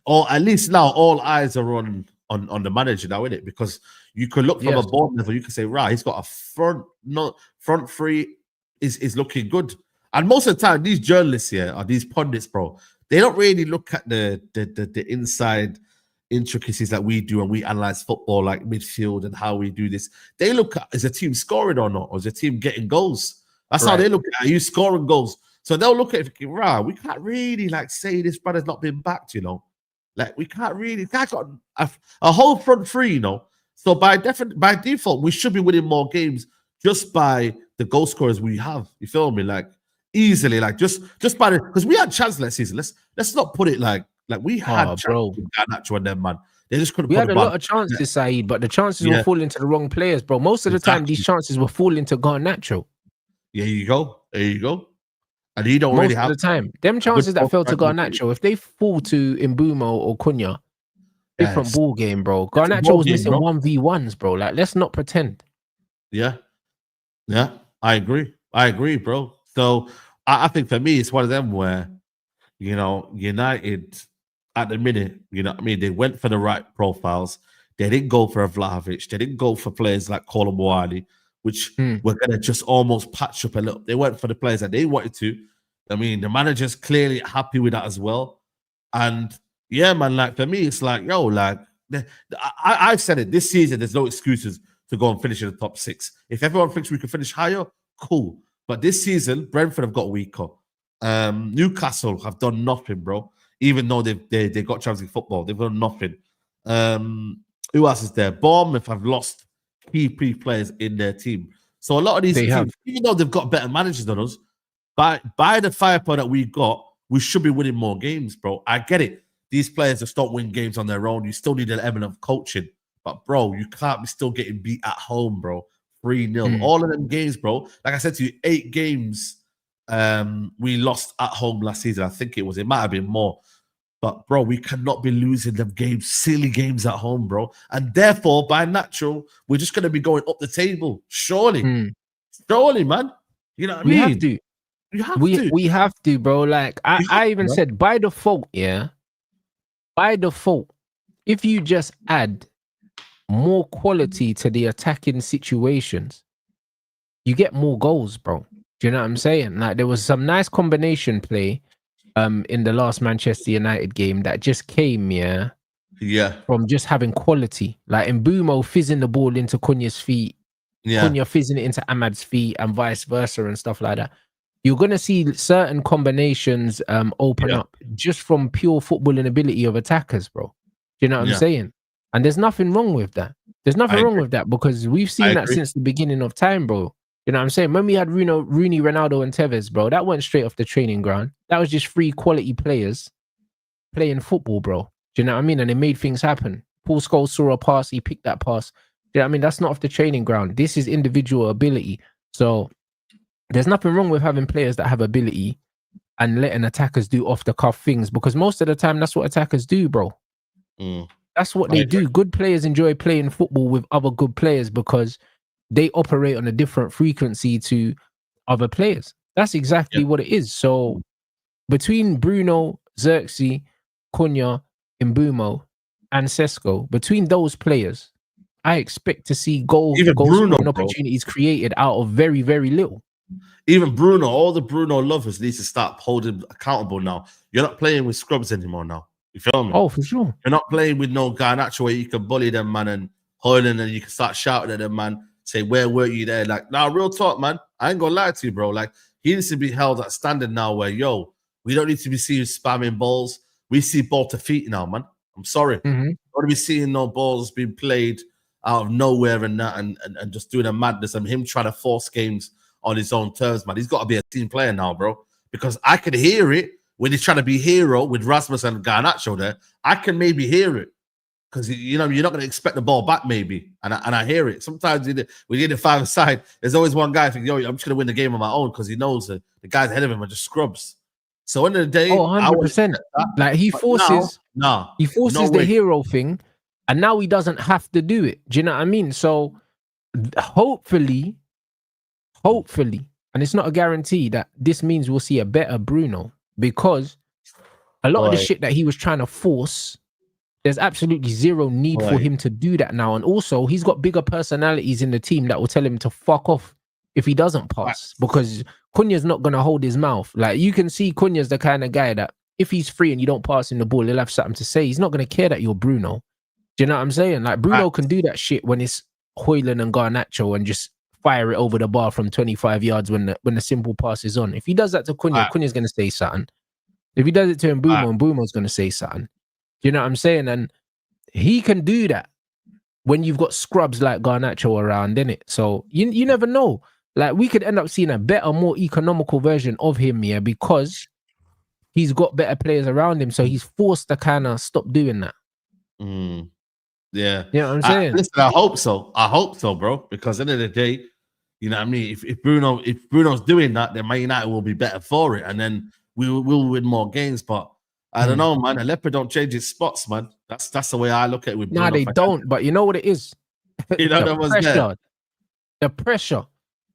or at least now, all eyes are on the manager now, innit? Because you could look from a board level, you can say, right, he's got a front three is looking good. And most of the time, these journalists here are these pundits, bro. They don't really look at the inside intricacies that we do, and we analyze football like midfield and how we do this. They look at, is a team scoring or not, or is a team getting goals? That's how they look at it. Are you scoring goals? So they'll look at it thinking, right, we can't really like say this brother's not been backed, you know. Like, we can't really, got a whole front three, you know. So by default, we should be winning more games just by the goal scorers we have. You feel me? Like, easily. Like just by because we had chance last season. Let's not put it like we had chance with Garnacho and them, man. They just couldn't. We had a lot of chances, Saeed, but the chances were falling to the wrong players, bro. Most of the time, these chances were falling to Garnacho. Yeah, there you go. And he don't really have most of the time. Them chances that fell to Garnacho, if they fall to Mbeumo or Cunha, different ball game, bro. Garnacho was missing 1v1s, bro. Like, let's not pretend. Yeah, I agree, bro. So I think for me, it's one of them where, United at the minute, they went for the right profiles. They didn't go for a Vlahovic. They didn't go for players like Koulibaly, which were going to just almost patch up a little. They went for the players that they wanted to. I mean, the manager's clearly happy with that as well. And yeah, man, like for me, it's like, I've said it this season, there's no excuses to go and finish in the top 6. If everyone thinks we can finish higher, cool. But this season, Brentford have got weaker. Newcastle have done nothing, bro. Even though they got Champions League football, they've done nothing. Who else is there? Bournemouth have lost key players in their team. So a lot of these teams, even though they've got better managers than us, by the firepower that we got, we should be winning more games, bro. I get it. These players just don't win games on their own. You still need an element of coaching. But, bro, you can't be still getting beat at home, bro. 3-0. All of them games, bro. Like I said to you, 8 games we lost at home last season. I think it might have been more. But, bro, we cannot be losing them games, silly games at home, bro. And therefore, by natural, we're just going to be going up the table. Surely. Surely, man. You know what I mean? Have to. We have to, bro. Like, I even said, by default, if you just add more quality to the attacking situations, you get more goals, bro. Do you know what I'm saying? Like, there was some nice combination play in the last Manchester United game that just came, from just having quality. Like Mbeumo fizzing the ball into Cunha's feet, Cunha fizzing it into Ahmad's feet, and vice versa and stuff like that. You're going to see certain combinations open up just from pure footballing ability of attackers, bro. Do you know what I'm saying? And there's nothing wrong with that. There's nothing wrong with that because we've seen that since the beginning of time, bro. You know what I'm saying? When we had Rooney, Ronaldo, and Tevez, bro, that went straight off the training ground. That was just 3 quality players playing football, bro. Do you know what I mean? And it made things happen. Paul Scholes saw a pass, he picked that pass. Do you know what I mean? That's not off the training ground. This is individual ability. So there's nothing wrong with having players that have ability and letting attackers do off-the-cuff things because most of the time, that's what attackers do, bro. That's what they do. Good players enjoy playing football with other good players because they operate on a different frequency to other players. That's exactly what it is. So between Bruno, Zirkzee, Cunha, Mbeumo, and Sesko, between those players, I expect to see goals and opportunities created out of very, very little. Even Bruno, all the Bruno lovers need to start holding accountable now. You're not playing with scrubs anymore now. You feel me? Oh, for sure. You're not playing with no Garnacho where you can bully them, man, and Hojlund, and you can start shouting at them, man. Say, where were you there? Like, nah, real talk, man. I ain't gonna lie to you, bro. Like, he needs to be held at standard now where, we don't need to be seeing spamming balls. We see ball to feet now, man. I'm sorry. I don't want to be seeing no balls being played out of nowhere and that and just doing a madness and him trying to force games on his own terms, man. He's got to be a team player now, bro. Because I could hear it when he's trying to be hero with Rasmus and Garnacho there. I can maybe hear it. Because, you're not going to expect the ball back, maybe. And I hear it. Sometimes we need a 5-a-side. There's always one guy thinking, I'm just going to win the game on my own because he knows that the guys ahead of him are just scrubs. So, end of the day... 100%. Like, he forces the hero thing, and now he doesn't have to do it. Do you know what I mean? So, hopefully, and it's not a guarantee that this means we'll see a better Bruno because a lot of the shit that he was trying to force... There's absolutely zero need for him to do that now. And also, he's got bigger personalities in the team that will tell him to fuck off if he doesn't pass. Because Cunha's not going to hold his mouth. Like, you can see Cunha's the kind of guy that if he's free and you don't pass him the ball, he'll have something to say. He's not going to care that you're Bruno. Do you know what I'm saying? Like, Bruno can do that shit when it's Hojlund and Garnacho and just fire it over the bar from 25 yards when the simple pass is on. If he does that to Cunha, Cunha's going to say something. If he does it to Mbeumo, Mbeumo's going to say something. You know what I'm saying? And he can do that when you've got scrubs like Garnacho around, innit? So you never know. Like, we could end up seeing a better, more economical version of him, yeah, because he's got better players around him. So he's forced to kind of stop doing that. Yeah. You know what I'm saying? Listen, I hope so, bro. Because at the end of the day, you know what I mean? If Bruno's doing that, then Man United will be better for it. And then we'll win more games. But I don't know, man. The leopard don't change its spots, man. That's the way I look at it with Bruno. Nah, they don't. But you know what it is? You know, that was there. The pressure.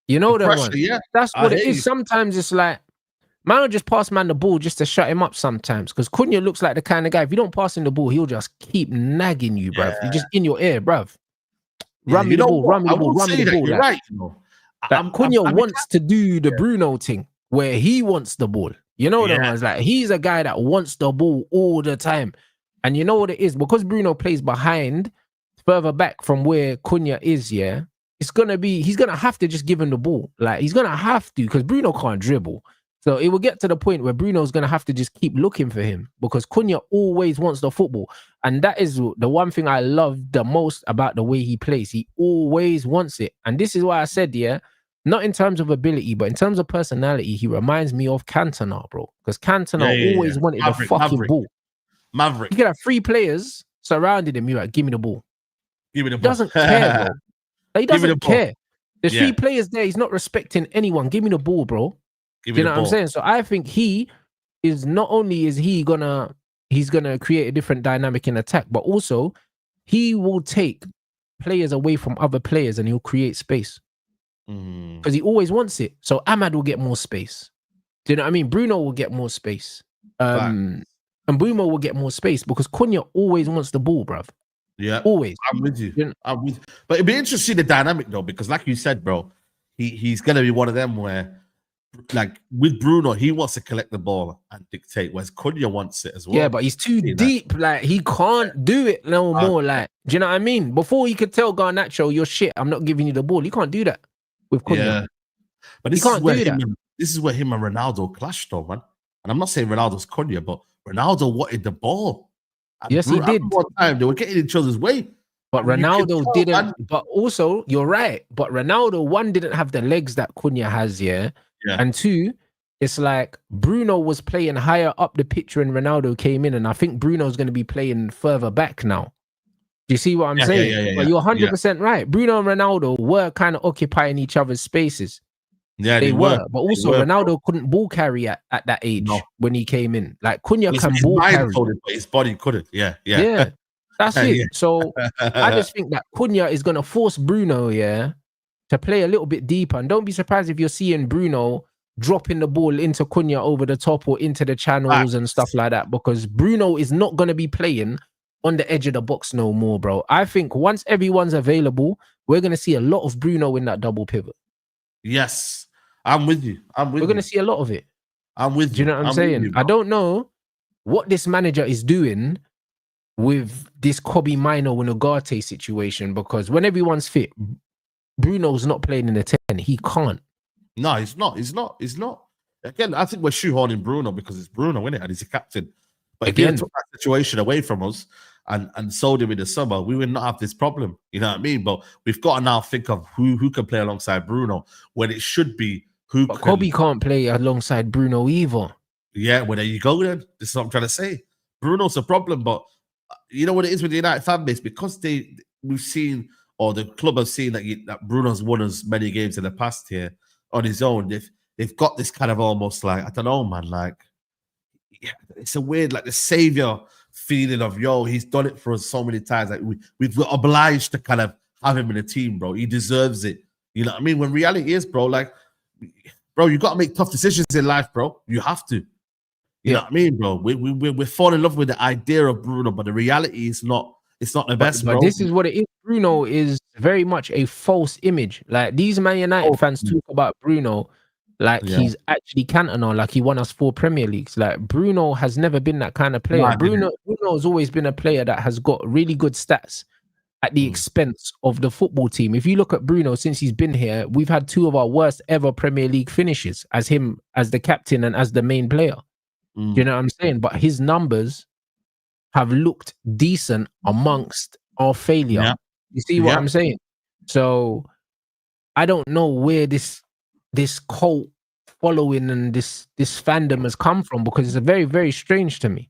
You know the one. Yeah. That's what it is. Sometimes it's like, man will just pass man the ball just to shut him up sometimes. Because Cunha looks like the kind of guy, if you don't pass him the ball, he'll just keep nagging you, bruv. You're just in your ear, bruv. Run me the ball, run me the ball, run me the ball. You're right. You know. Cunha wants to do the Bruno thing where he wants the ball. You know the ones, like, he's a guy that wants the ball all the time. And you know what it is? Because Bruno plays behind, further back from where Cunha is, yeah, he's gonna have to just give him the ball. Like, he's gonna have to, because Bruno can't dribble. So it will get to the point where Bruno's gonna have to just keep looking for him, because Cunha always wants the football. And that is the one thing I love the most about the way he plays. He always wants it. And this is why I said, yeah, not in terms of ability, but in terms of personality, he reminds me of Cantona, bro. Because Cantona always wanted the fucking ball. Maverick. You could have 3 players surrounded him. You're like, give me the ball. Give me the ball. He doesn't care, bro. Like, he doesn't care. There's 3 players there. He's not respecting anyone. Give me the ball, bro. Do you know what I'm saying? So I think he is, not only is he's gonna create a different dynamic in attack, but also he will take players away from other players and he'll create space. Because he always wants it. So Ahmad will get more space. Do you know what I mean? Bruno will get more space. And Bruno will get more space because Cunha always wants the ball, bruv. Yeah. Always. I'm with you. But it'd be interesting to see the dynamic though, because like you said, bro, he's gonna be one of them where, like, with Bruno, he wants to collect the ball and dictate, whereas Cunha wants it as well. Yeah, but he's too deep. Like, he can't do it no more. Like, do you know what I mean? Before he could tell Garnacho, you're shit, I'm not giving you the ball. He can't do that with Cunha. Yeah. But this is where him and Ronaldo clashed though, man. And I'm not saying Ronaldo's Cunha, but Ronaldo wanted the ball. And yes, he did. One time they were getting each other's way. But Ronaldo didn't. Man. But also, you're right. But Ronaldo, 1, didn't have the legs that Cunha has, yeah. And 2, it's like Bruno was playing higher up the pitch when Ronaldo came in, and I think Bruno's going to be playing further back now. Do you see what I'm saying? But you're 100% right. Bruno and Ronaldo were kind of occupying each other's spaces. Yeah, they were. But also, Ronaldo couldn't ball carry at that age when he came in. Like, Cunha can ball carry. But his body couldn't. Yeah. That's it. Yeah. So I just think that Cunha is going to force Bruno, to play a little bit deeper. And don't be surprised if you're seeing Bruno dropping the ball into Cunha over the top or into the channels and stuff like that, because Bruno is not going to be playing on the edge of the box no more, bro. I think once everyone's available, we're going to see a lot of Bruno in that double pivot. Yes, I'm with you. We're going to see a lot of it. I'm with you. Do you know what I'm saying? I don't know what this manager is doing with this Kobe Mino and Ugarte situation, because when everyone's fit, Bruno's not playing in the 10. He can't. No, he's not. Again, I think we're shoehorning Bruno because it's Bruno, isn't it? And he's a captain. But if he took that situation away from us and sold him in the summer, we would not have this problem. You know what I mean? But we've got to now think of who can play alongside Bruno when it should be who. But Kobe can't play alongside Bruno either. Yeah, well, there you go then. This is what I'm trying to say. Bruno's a problem, but you know what it is with the United fan base? Because we've seen, or the club have seen that Bruno's won as many games in the past here on his own. They've got this kind of almost like, I don't know, man, like, it's a weird, like, the savior feeling of, he's done it for us so many times. Like, we're obliged to kind of have him in the team, bro. He deserves it. You know what I mean? When reality is, bro, like, bro, you got to make tough decisions in life, bro. You have to. You know what I mean, bro? We're falling in love with the idea of Bruno, but the reality is not. It's not the best, bro. But this is what it is. Bruno is very much a false image. Like, these Man United fans talk about Bruno like he's actually Cantona, like he won us 4 Premier Leagues. Like, Bruno has never been that kind of player. Bruno has always been a player that has got really good stats at the expense of the football team. If you look at Bruno, since he's been here, we've had 2 of our worst ever Premier League finishes as him as the captain and as the main player. Do you know what I'm saying? But his numbers have looked decent amongst our failure. You see what I'm saying? So I don't know where this this cult following and this fandom has come from, because it's a very, very strange to me.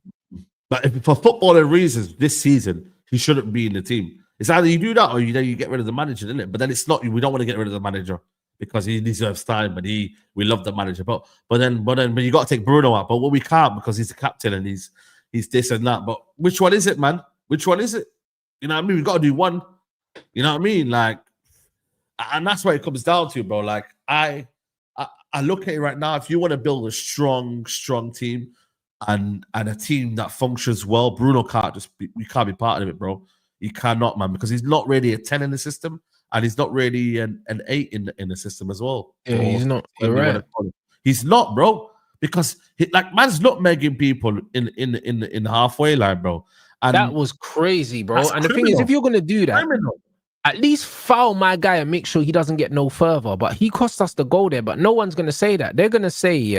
But if for footballing reasons, this season he shouldn't be in the team. It's either you do that or you get rid of the manager, isn't it? But then it's not. We don't want to get rid of the manager because he deserves time, but we love the manager. But then you got to take Bruno out. But we can't because he's the captain and he's this and that. But which one is it, man? Which one is it? You know what I mean? We got to do one. You know what I mean? Like, and that's what it comes down to, bro. Like, I look at it right now. If you want to build a strong team and a team that functions well, Bruno can't we can't be part of it, bro. He cannot, man, because he's not really a 10 in the system, and he's not really an 8 in the system as well. Yeah, he's not. You're right. He's not, bro, because man's nutmegging people in the halfway line, bro. And that was crazy, bro. And the thing is, if you're gonna do that, at least foul my guy and make sure he doesn't get no further. But he cost us the goal there. But no one's gonna say that. They're gonna say,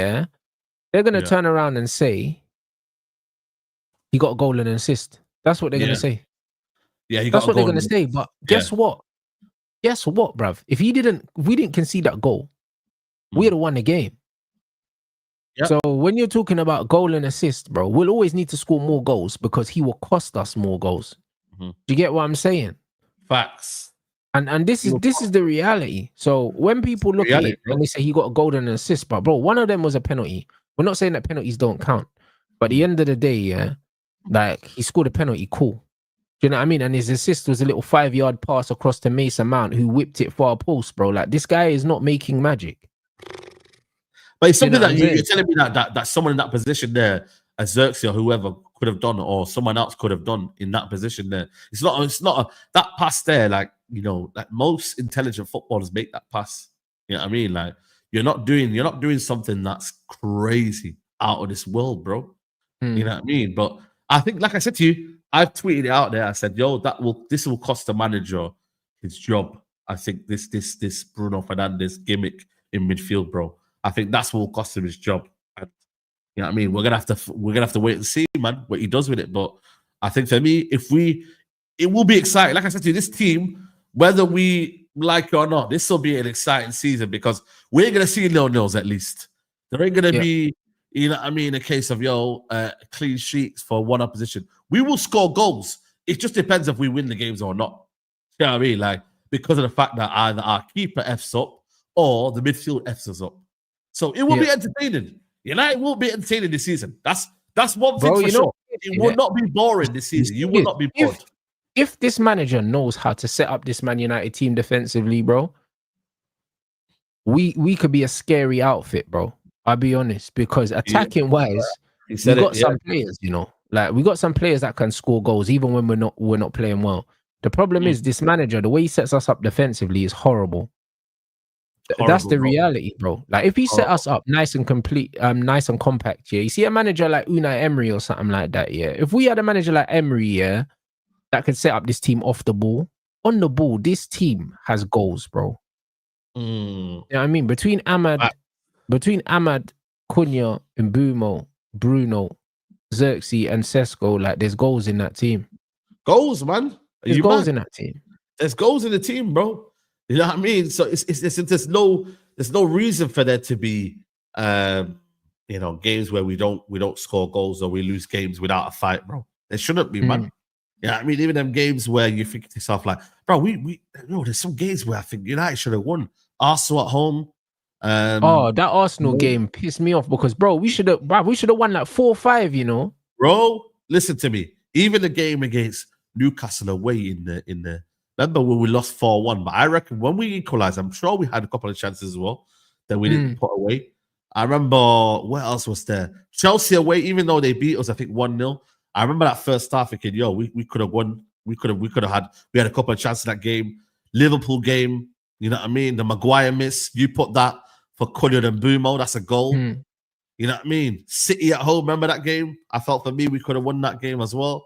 they're gonna turn around and say he got a goal and an assist. That's what they're gonna say. Yeah, that's what they're gonna say. But guess what? Guess what, bruv? If we didn't concede that goal, we'd have won the game. Yep. So when you're talking about goal and assist, bro, we'll always need to score more goals because he will cost us more goals. Do you get what I'm saying? Facts. And this is the reality. So when people look at it and they say he got a goal and an assist, but bro, one of them was a penalty. We're not saying that penalties don't count, but at the end of the day, like he scored a penalty, cool. Do you know what I mean? And his assist was a little 5-yard pass across to Mason Mount, who whipped it far post, bro. Like, this guy is not making magic. But it's something that you're telling me that someone in that position there, a Zirkzee or whoever could have done, or someone else could have done in that position there. It's not that pass there. Like, you know, like most intelligent footballers make that pass. You know what I mean? Like, you're not doing something that's crazy out of this world, bro. You know what I mean? But I think, like I said to you, I've tweeted it out there. I said, "Yo, this will cost the manager his job." I think this Bruno Fernandes gimmick in midfield, bro. I think that's what will cost him his job. And, you know what I mean? We're gonna have to wait and see, man, what he does with it. But I think for me, it will be exciting. Like I said to you, this team, whether we like it or not, this will be an exciting season because we're gonna see 0-0s at least. There ain't gonna be, you know what I mean, a case of clean sheets for one opposition. We will score goals. It just depends if we win the games or not. You know what I mean? Like, because of the fact that either our keeper F's up or the midfield F's us up. So it will be entertaining. United will be entertaining this season. That's one thing for sure. It will not be boring this season. You will not be bored. If this manager knows how to set up this Man United team defensively, bro, we could be a scary outfit, bro. I'll be honest, because attacking wise, we got some players, you know, like we got some players that can score goals even when we're not playing well. The problem is this manager, the way he sets us up defensively is horrible. That's the reality, bro. Like, if he set us up nice and complete, nice and compact, you see a manager like Unai Emery or something like that, if we had a manager like Emery, that could set up this team off the ball, on the ball, this team has goals, bro. You know what I mean? Between Ahmad, Cunha, Mbeumo, Bruno, Zirkzee, and Sesko, like, there's goals in that team. Goals, man. There's goals in that team. There's goals in the team, bro. You know what I mean? So there's no reason for there to be games where we don't score goals or we lose games without a fight, bro. There shouldn't be, man. Yeah, you know I mean, even them games where you think to yourself like, bro, there's some games where I think United should have won. Arsenal at home. That Arsenal game pissed me off because, bro, we should have won like 4-5, you know. Bro, listen to me. Even the game against Newcastle away in the remember when we lost 4-1, but I reckon when we equalized, I'm sure we had a couple of chances as well that we didn't put away. I remember, what else was there? Chelsea away, even though they beat us, I think 1-0. I remember that first half thinking, yo, we could have won. We had a couple of chances in that game. Liverpool game, you know what I mean? The Maguire miss, you put that for Hojlund and Mbeumo, that's a goal. You know what I mean? City at home, remember that game? I felt for me, we could have won that game as well.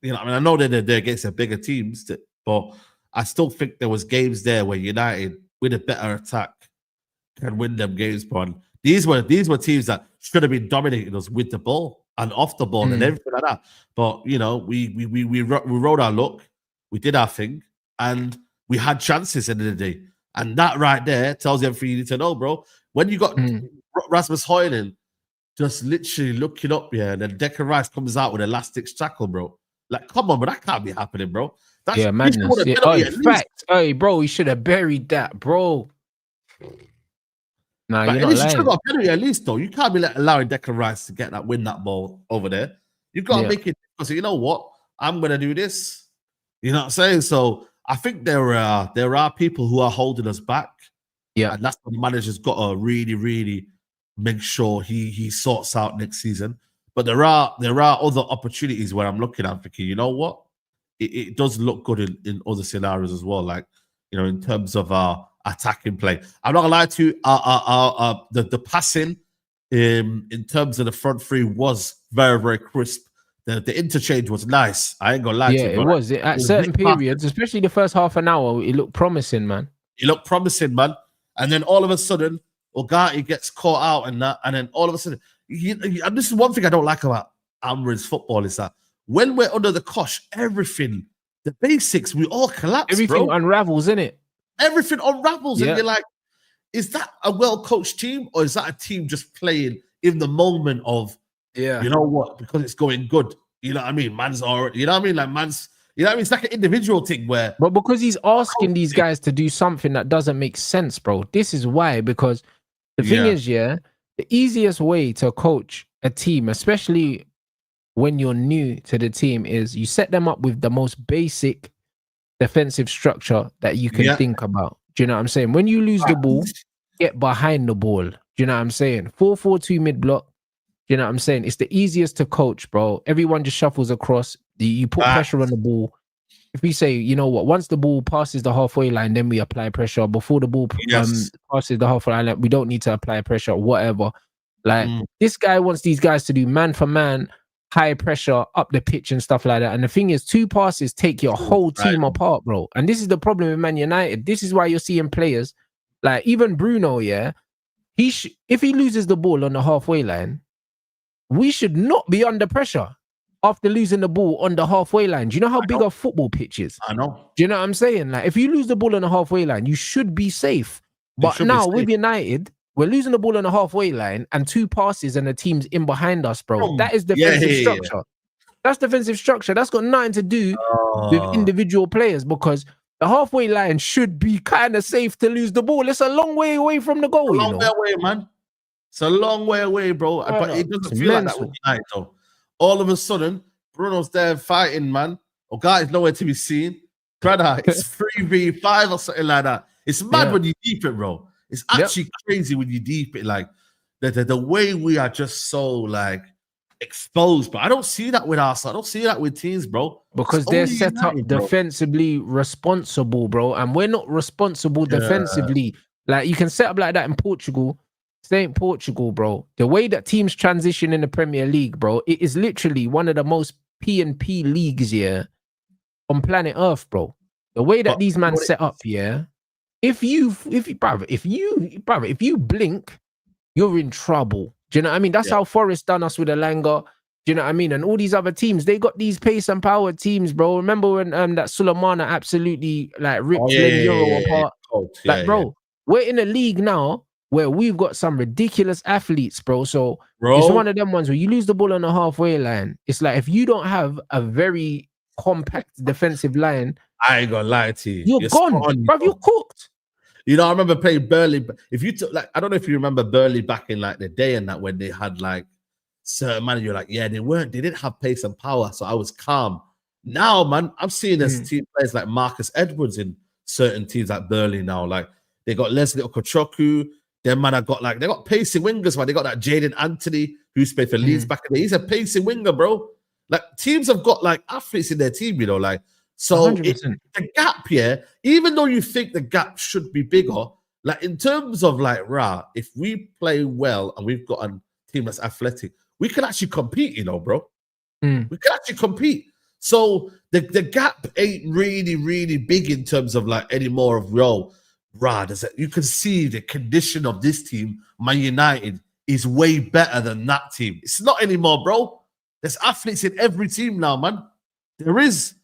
You know, I mean, I know they're against the bigger teams, but I still think there was games there where United, with a better attack, can win them games. But these were teams that should have been dominating us with the ball and off the ball and everything like that. But you know, we rode our luck, we did our thing, and we had chances at the end of the day. And that right there tells you everything you need to know, bro. When you got Rasmus Hojlund just literally looking up, and then Declan Rice comes out with a last-ditch tackle, bro. Like, come on, but that can't be happening, bro. That's madness. Fact. Hey, bro, he should have buried that, bro. Nah, you're not lying. You should have got a penalty at least, though. You can't be allowing Declan Rice to win that ball over there. You've got to make it, because you know what? I'm going to do this. You know what I'm saying? So I think there are people who are holding us back. Yeah. And that's what the manager's got to really, really make sure he sorts out next season. But there are other opportunities where I'm looking at thinking, you know what? It does look good in other scenarios as well. Like, you know, in terms of attacking play. I'm not gonna lie to you, the passing in terms of the front three was very, very crisp. The interchange was nice. I ain't gonna lie to you. Yeah, it was. At certain periods, especially the first half an hour, it looked promising, man. It looked promising, man. And then all of a sudden, Ugarte gets caught out and that, and then all of a sudden, and this is one thing I don't like about Amorim's football is that when we're under the cosh, everything, the basics, we all collapse. Everything unravels, innit? Everything unravels, and you're like, is that a well-coached team, or is that a team just playing in the moment of, you know what, because it's going good? You know what I mean? Man's already, you know what I mean? Like man's, you know what I mean? It's like an individual thing where, but because he's asking these guys to do something that doesn't make sense, bro. This is why, because the thing is, the easiest way to coach a team, especially when you're new to the team, is you set them up with the most basic defensive structure that you can think about. Do you know what I'm saying? When you lose the ball, get behind the ball. Do you know what I'm saying? 4-4-2 mid block. Do you know what I'm saying? It's the easiest to coach, bro. Everyone just shuffles across. You put pressure on the ball. If we say, you know what, once the ball passes the halfway line, then we apply pressure. Before the ball passes the halfway line, we don't need to apply pressure or whatever. Like, this guy wants these guys to do man for man, high pressure, up the pitch and stuff like that. And the thing is, 2 passes take your whole team apart, bro. And this is the problem with Man United. This is why you're seeing players, like even Bruno, if he loses the ball on the halfway line, we should not be under pressure after losing the ball on the halfway line. Do you know how big a football pitch is? I know. Do you know what I'm saying? Like, if you lose the ball on the halfway line, you should be safe. But now with United, we're losing the ball on the halfway line and 2 passes and the team's in behind us, bro. That is defensive structure. That's defensive structure. That's got nothing to do with individual players, because the halfway line should be kind of safe to lose the ball. It's a long way away from the goal, way away, man. It's a long way away, bro. But it doesn't feel like that with United, though. All of a sudden, Bruno's there fighting, man. Ugarte is nowhere to be seen. Brother, it's 3v5 or something like that. It's mad when you deep it, bro. It's actually crazy when you deep it. Like, the way we are just so, like, exposed. But I don't see that with us. I don't see that with teams, bro. Because they're set up defensively responsible, bro. And we're not responsible defensively. Like, you can set up like that in Portugal. Stay in Portugal, bro. The way that teams transition in the Premier League, bro, it is literally one of the most P&P leagues, on planet Earth, bro. The way that these men set up, if you blink, you're in trouble. Do you know what I mean? That's how Forest done us with Elanga. Do you know what I mean? And all these other teams, they got these pace and power teams, bro. Remember when that Sulemana absolutely like ripped Euro apart? We're in a league now where we've got some ridiculous athletes, bro. So it's one of them ones where you lose the ball on the halfway line. It's like, if you don't have a very compact defensive line, I ain't gonna lie to you, you're gone, bro. You're cooked. You know, I remember playing Burnley. If you took, like, I don't know if you remember Burnley back in like the day and that, when they had like certain manager, like, they didn't have pace and power, so I was calm. Now, man, I'm seeing this team players like Marcus Edwards in certain teams like Burnley now. Like, they got Leslie Okochoku. Them man, they got pacing wingers, man. They got that Jaden Anthony, who's played for Leeds back in the day. He's a pacing winger, bro. Like, teams have got like athletes in their team, you know, like, so the gap here, even though you think the gap should be bigger, like in terms of like, if we play well and we've got a team that's athletic, we can actually compete, you know, bro. We can actually compete. So the gap ain't really, really big in terms of like any more of you can see the condition of this team, Man United, is way better than that team. It's not anymore, bro. There's athletes in every team now, man. There is.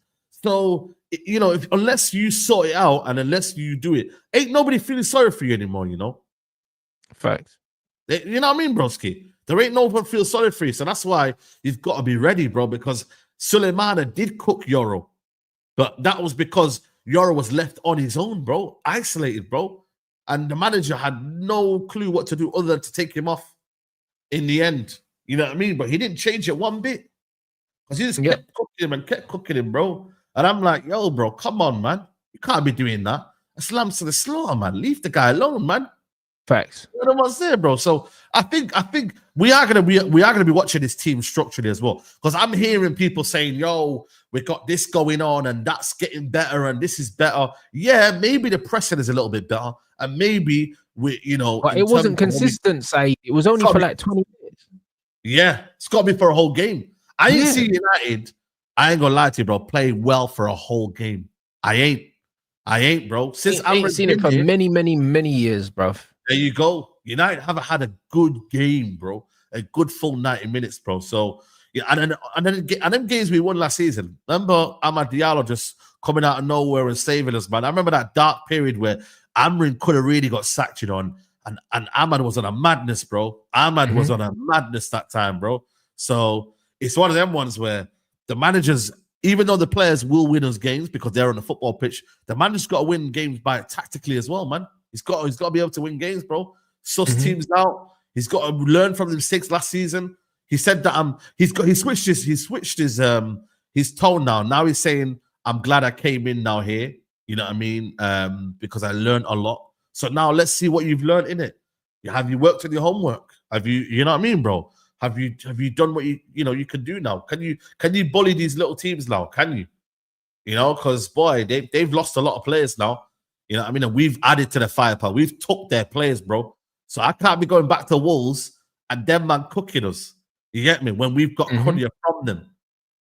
So you know, unless you sort it out and unless you do it, ain't nobody feeling sorry for you anymore, you know? Facts. You know what I mean, broski? There ain't no one feel sorry for you. So that's why you've got to be ready, bro, because Suleimana did cook Yoro. But that was because Yoro was left on his own, bro, isolated, bro. And the manager had no clue what to do other than to take him off in the end. You know what I mean? But he didn't change it one bit. Because he just kept cooking him and kept cooking him, bro. And I'm like, yo, bro, come on, man. You can't be doing that. That's lambs to the slaughter, man. Leave the guy alone, man. Facts. You know what's there, bro. So I think we are gonna be watching this team structurally as well. Because I'm hearing people saying, yo, we got this going on and that's getting better and this is better. Yeah, maybe the pressing is a little bit better. And maybe we, you know, but it wasn't consistent, Saeed. It was only for like 20 minutes. Yeah, it's got to be for a whole game. I ain't seen United, I ain't gonna lie to you, bro, play well for a whole game. I ain't, bro. Since I ain't seen it for many years, bro. There you go. United haven't had a good game, bro. A good full 90 minutes, bro. So yeah, and then games we won last season. Remember Amad Diallo just coming out of nowhere and saving us, man. I remember that dark period where Amrin could have really got sacked, you know, and Ahmad was on a madness, bro. Ahmad was on a madness that time, bro. So it's one of them ones where the managers, even though the players will win us games because they're on the football pitch, the manager's got to win games by tactically as well, man. He's got to be able to win games, bro. Suss teams out. He's got to learn from the mistakes last season. He said that he switched his tone now. Now he's saying, I'm glad I came in now here. You know what I mean? Because I learned a lot. So now let's see what you've learned in it. Have you worked on your homework? Have you know what I mean, bro? Have you done what you can do now? Can you bully these little teams now? Can you? You know, because boy, they've lost a lot of players now. You know what I mean? And we've added to the firepower. We've took their players, bro. So I can't be going back to Wolves and them man cooking us. You get me? When we've got Cunha from them.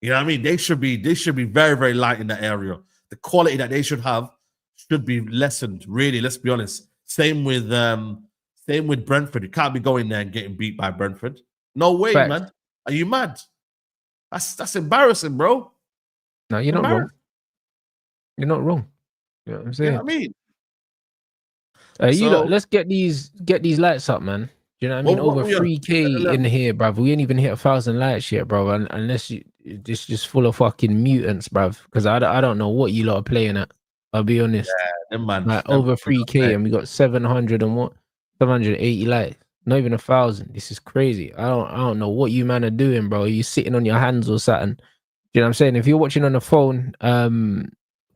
You know what I mean? They should be very, very light in that area. The quality that they should have should be lessened, really, let's be honest. Same with Brentford. You can't be going there and getting beat by Brentford. No way, man. Are you mad? That's embarrassing, bro. No, you're not wrong. You're not wrong. You know what I'm saying? You know what I mean? Let's get these lights up, man. You know what I mean? Over 3K in here, bruv. We ain't even hit 1,000 lights yet, bro. Unless it's just full of fucking mutants, bruv. Because I don't know what you lot are playing at. I'll be honest. Yeah, man. Like over 3K and we got 780 lights. Not even 1,000. This is crazy. I don't know what you man are doing, bro. Are you sitting on your hands or something? You know what I'm saying? If you're watching on the phone,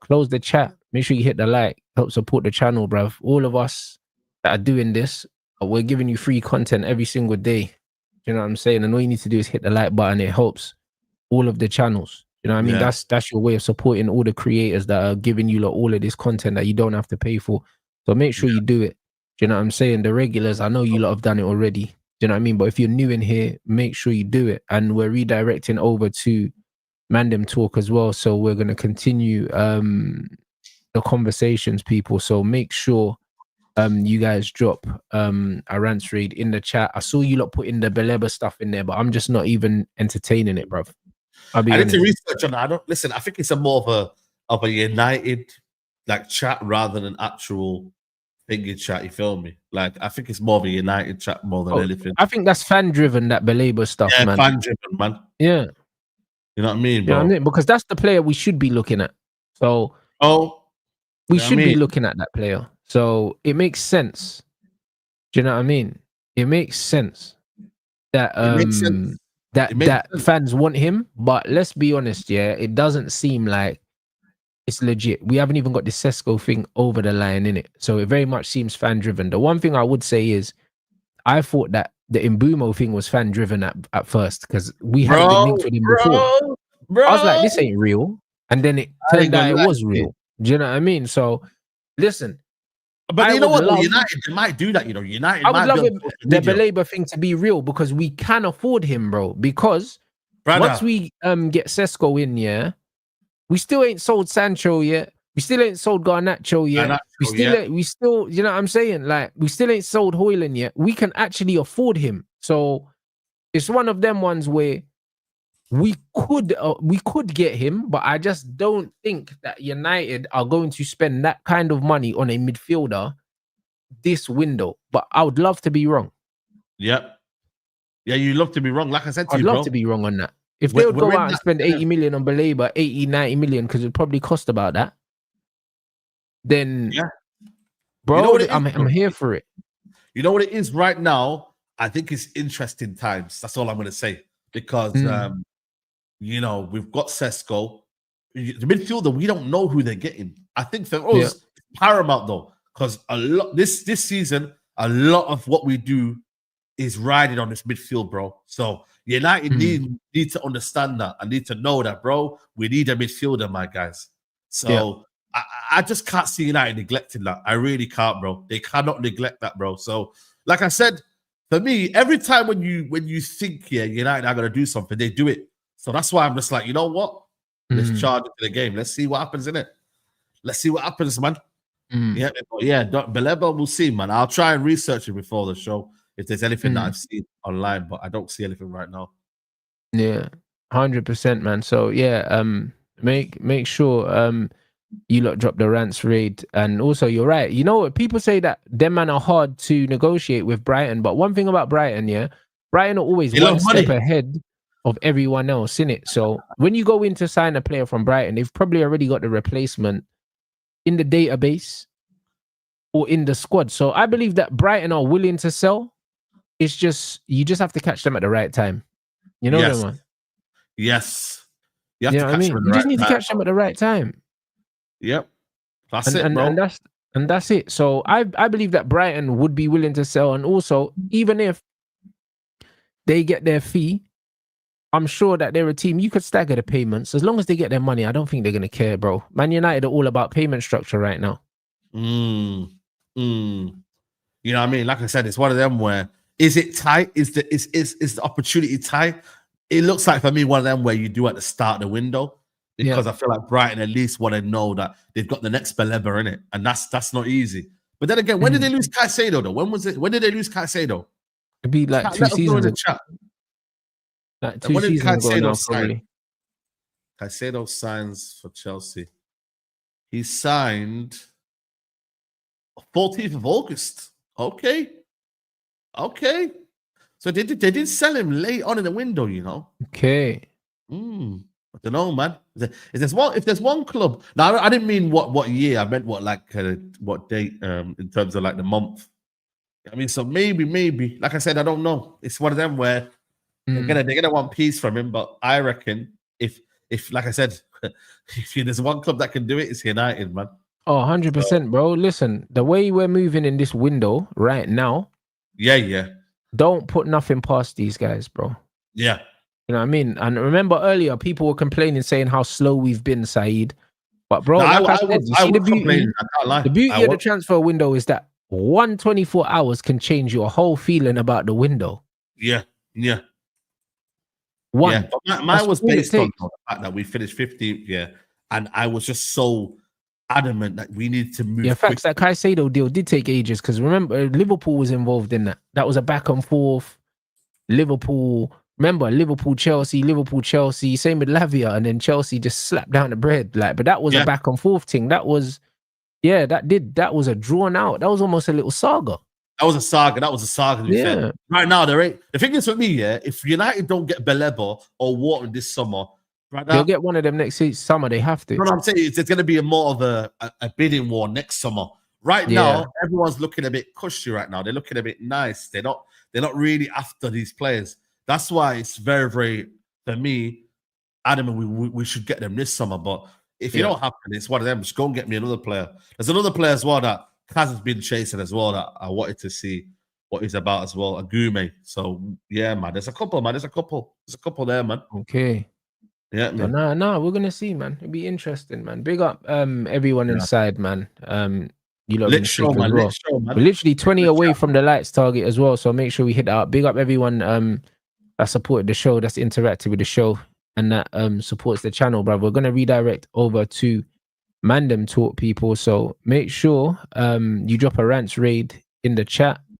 close the chat. Make sure you hit the like. Help support the channel, bruv. All of us that are doing this, we're giving you free content every single day. You know what I'm saying? And all you need to do is hit the like button. It helps all of the channels. You know what I mean? That's your way of supporting all the creators that are giving you all of this content that you don't have to pay for. So make sure you do it. Do you know what I'm saying? The regulars, I know you lot have done it already. Do you know what I mean? But if you're new in here, make sure you do it. And we're redirecting over to Mandem Talk as well. So we're going to continue the conversations, people. So make sure you guys drop a rants raid in the chat. I saw you lot putting the Beleba stuff in there, but I'm just not even entertaining it, bruv. I need to research on that. I think it's a more of a United like chat rather than actual thingy chat. You feel me? Like I think it's more of a United chat more than anything. I think that's fan driven, that Beleba stuff, man. Fan driven, man. Yeah. You know what I mean, bro? You know what I mean? Because that's the player we should be looking at. So we should be looking at that player. So it makes sense. Do you know what I mean? It makes sense that that fans want him, but let's be honest, it doesn't seem like it's legit. We haven't even got the Sesko thing over the line in it, so it very much seems fan driven. The one thing I would say is, I thought that the Mbumo thing was fan driven at first because we hadn't been linked with him before. I was like, this ain't real, and then it turned out it was real. Do you know what I mean? So listen. But you know what? United, they might do that. You know, United. I would love the Belaba thing to be real because we can afford him, bro. Because once we get Sesko in, we still ain't sold Sancho yet. We still ain't sold Garnacho yet. We still, you know what I'm saying? Like, we still ain't sold Hojlund yet. We can actually afford him. So it's one of them ones where we could get him, but I just don't think that United are going to spend that kind of money on a midfielder this window. But I would love to be wrong. Yep. Yeah, you love to be wrong. Like I said to I'd you, love to be wrong on that. If they would go out and spend 80 million on Baleba, 80, 90 million, because it probably cost about that, then, bro, you know what it is, I'm here for it. You know what it is right now? I think it's interesting times. That's all I'm going to say. Because, you know, we've got Sesko. The midfielder, we don't know who they're getting. I think for us, it's paramount, though. Because a lot this season, a lot of what we do is riding on this midfield, bro. So United need to understand that. I need to know that, bro. We need a midfielder, my guys. So I just can't see United neglecting that. I really can't, bro. They cannot neglect that, bro. So, like I said, for me, every time when you think, United are gonna do something, they do it. So that's why I'm just like, you know what? Let's charge into the game. Let's see what happens in it. Let's see what happens, man. Baleba, we'll see, man. I'll try and research it before the show if there's anything that I've seen online, but I don't see anything right now. Yeah, 100%, man. So make sure you lot drop the Rants raid. And also, you're right. You know what? People say that them man are hard to negotiate with Brighton, but one thing about Brighton, Brighton are always one step ahead of everyone else, innit? So when you go in to sign a player from Brighton, they've probably already got the replacement in the database or in the squad. So I believe that Brighton are willing to sell. It's just, you just have to catch them at the right time. You know what I mean? Yes. You just need to catch them at the right time. Yep. That's it, bro. And that's it. So I believe that Brighton would be willing to sell. And also, even if they get their fee, I'm sure that they're a team, you could stagger the payments. As long as they get their money, I don't think they're going to care, bro. Man United are all about payment structure right now. You know what I mean? Like I said, it's one of them where, is it tight? Is the opportunity tight? It looks like for me one of them where you do at the start of the window, because I feel like Brighton at least want to know that they've got the next Baleba in it, and that's not easy. But then again, when did they lose Caicedo though? When did they lose Caicedo? It'd be like 2 seasons ago. Like 2 seasons ago now, probably. Caicedo signs for Chelsea. He signed 14th of August. Okay. So they did sell him late on in the window, you know. Okay. I don't know, man. If there's one club. Now I didn't mean what year. I meant what date in terms of like the month. I mean, so maybe. Like I said, I don't know. It's one of them where they're gonna want peace from him. But I reckon if like I said, if there's one club that can do it, it's United, man. Oh, 100%, bro. Listen, the way we're moving in this window right now. Yeah. Don't put nothing past these guys, bro. Yeah. You know what I mean? And remember earlier, people were complaining, saying how slow we've been, Saeed. But bro, the beauty of the transfer window is that 124 hours can change your whole feeling about the window. Yeah. But mine was based on the fact that we finished 15th, and I was just so adamant that we need to move. Yeah, facts. That Caicedo deal did take ages, because remember, Liverpool was involved in that. That was a back and forth. Liverpool, Chelsea, same with Lavia, and then Chelsea just slapped down the bread. But that was a back and forth thing. That was, that was a drawn out. That was almost a little saga. That was a saga. To be fair. Right now, the thing is for me, if United don't get Baleba or Wharton this summer, right now, they'll get one of them next summer. They have to. You know what I'm saying? It's going to be more of a bidding war next summer. Right now, everyone's looking a bit cushy. Right now, they're looking a bit nice. They're not really after these players. That's why it's very, very, for me, adamant we should get them this summer. But if it don't happen, it's one of them. Just go and get me another player. There's another player as well that Kaz has been chasing as well that I wanted to see what he's about as well. Agume. So yeah, man. There's a couple there, man. Okay. Yeah, man. No, we're gonna see, man. It'll be interesting, man. Big up everyone inside, man. You lot lit show, man. Well. We're literally 20 away from the lights target as well, so make sure we hit that up. Big up everyone that supported the show, that's interacted with the show, and that supports the channel, bro. We're gonna redirect over to Mandem Talk, people. So make sure you drop a Rants raid in the chat.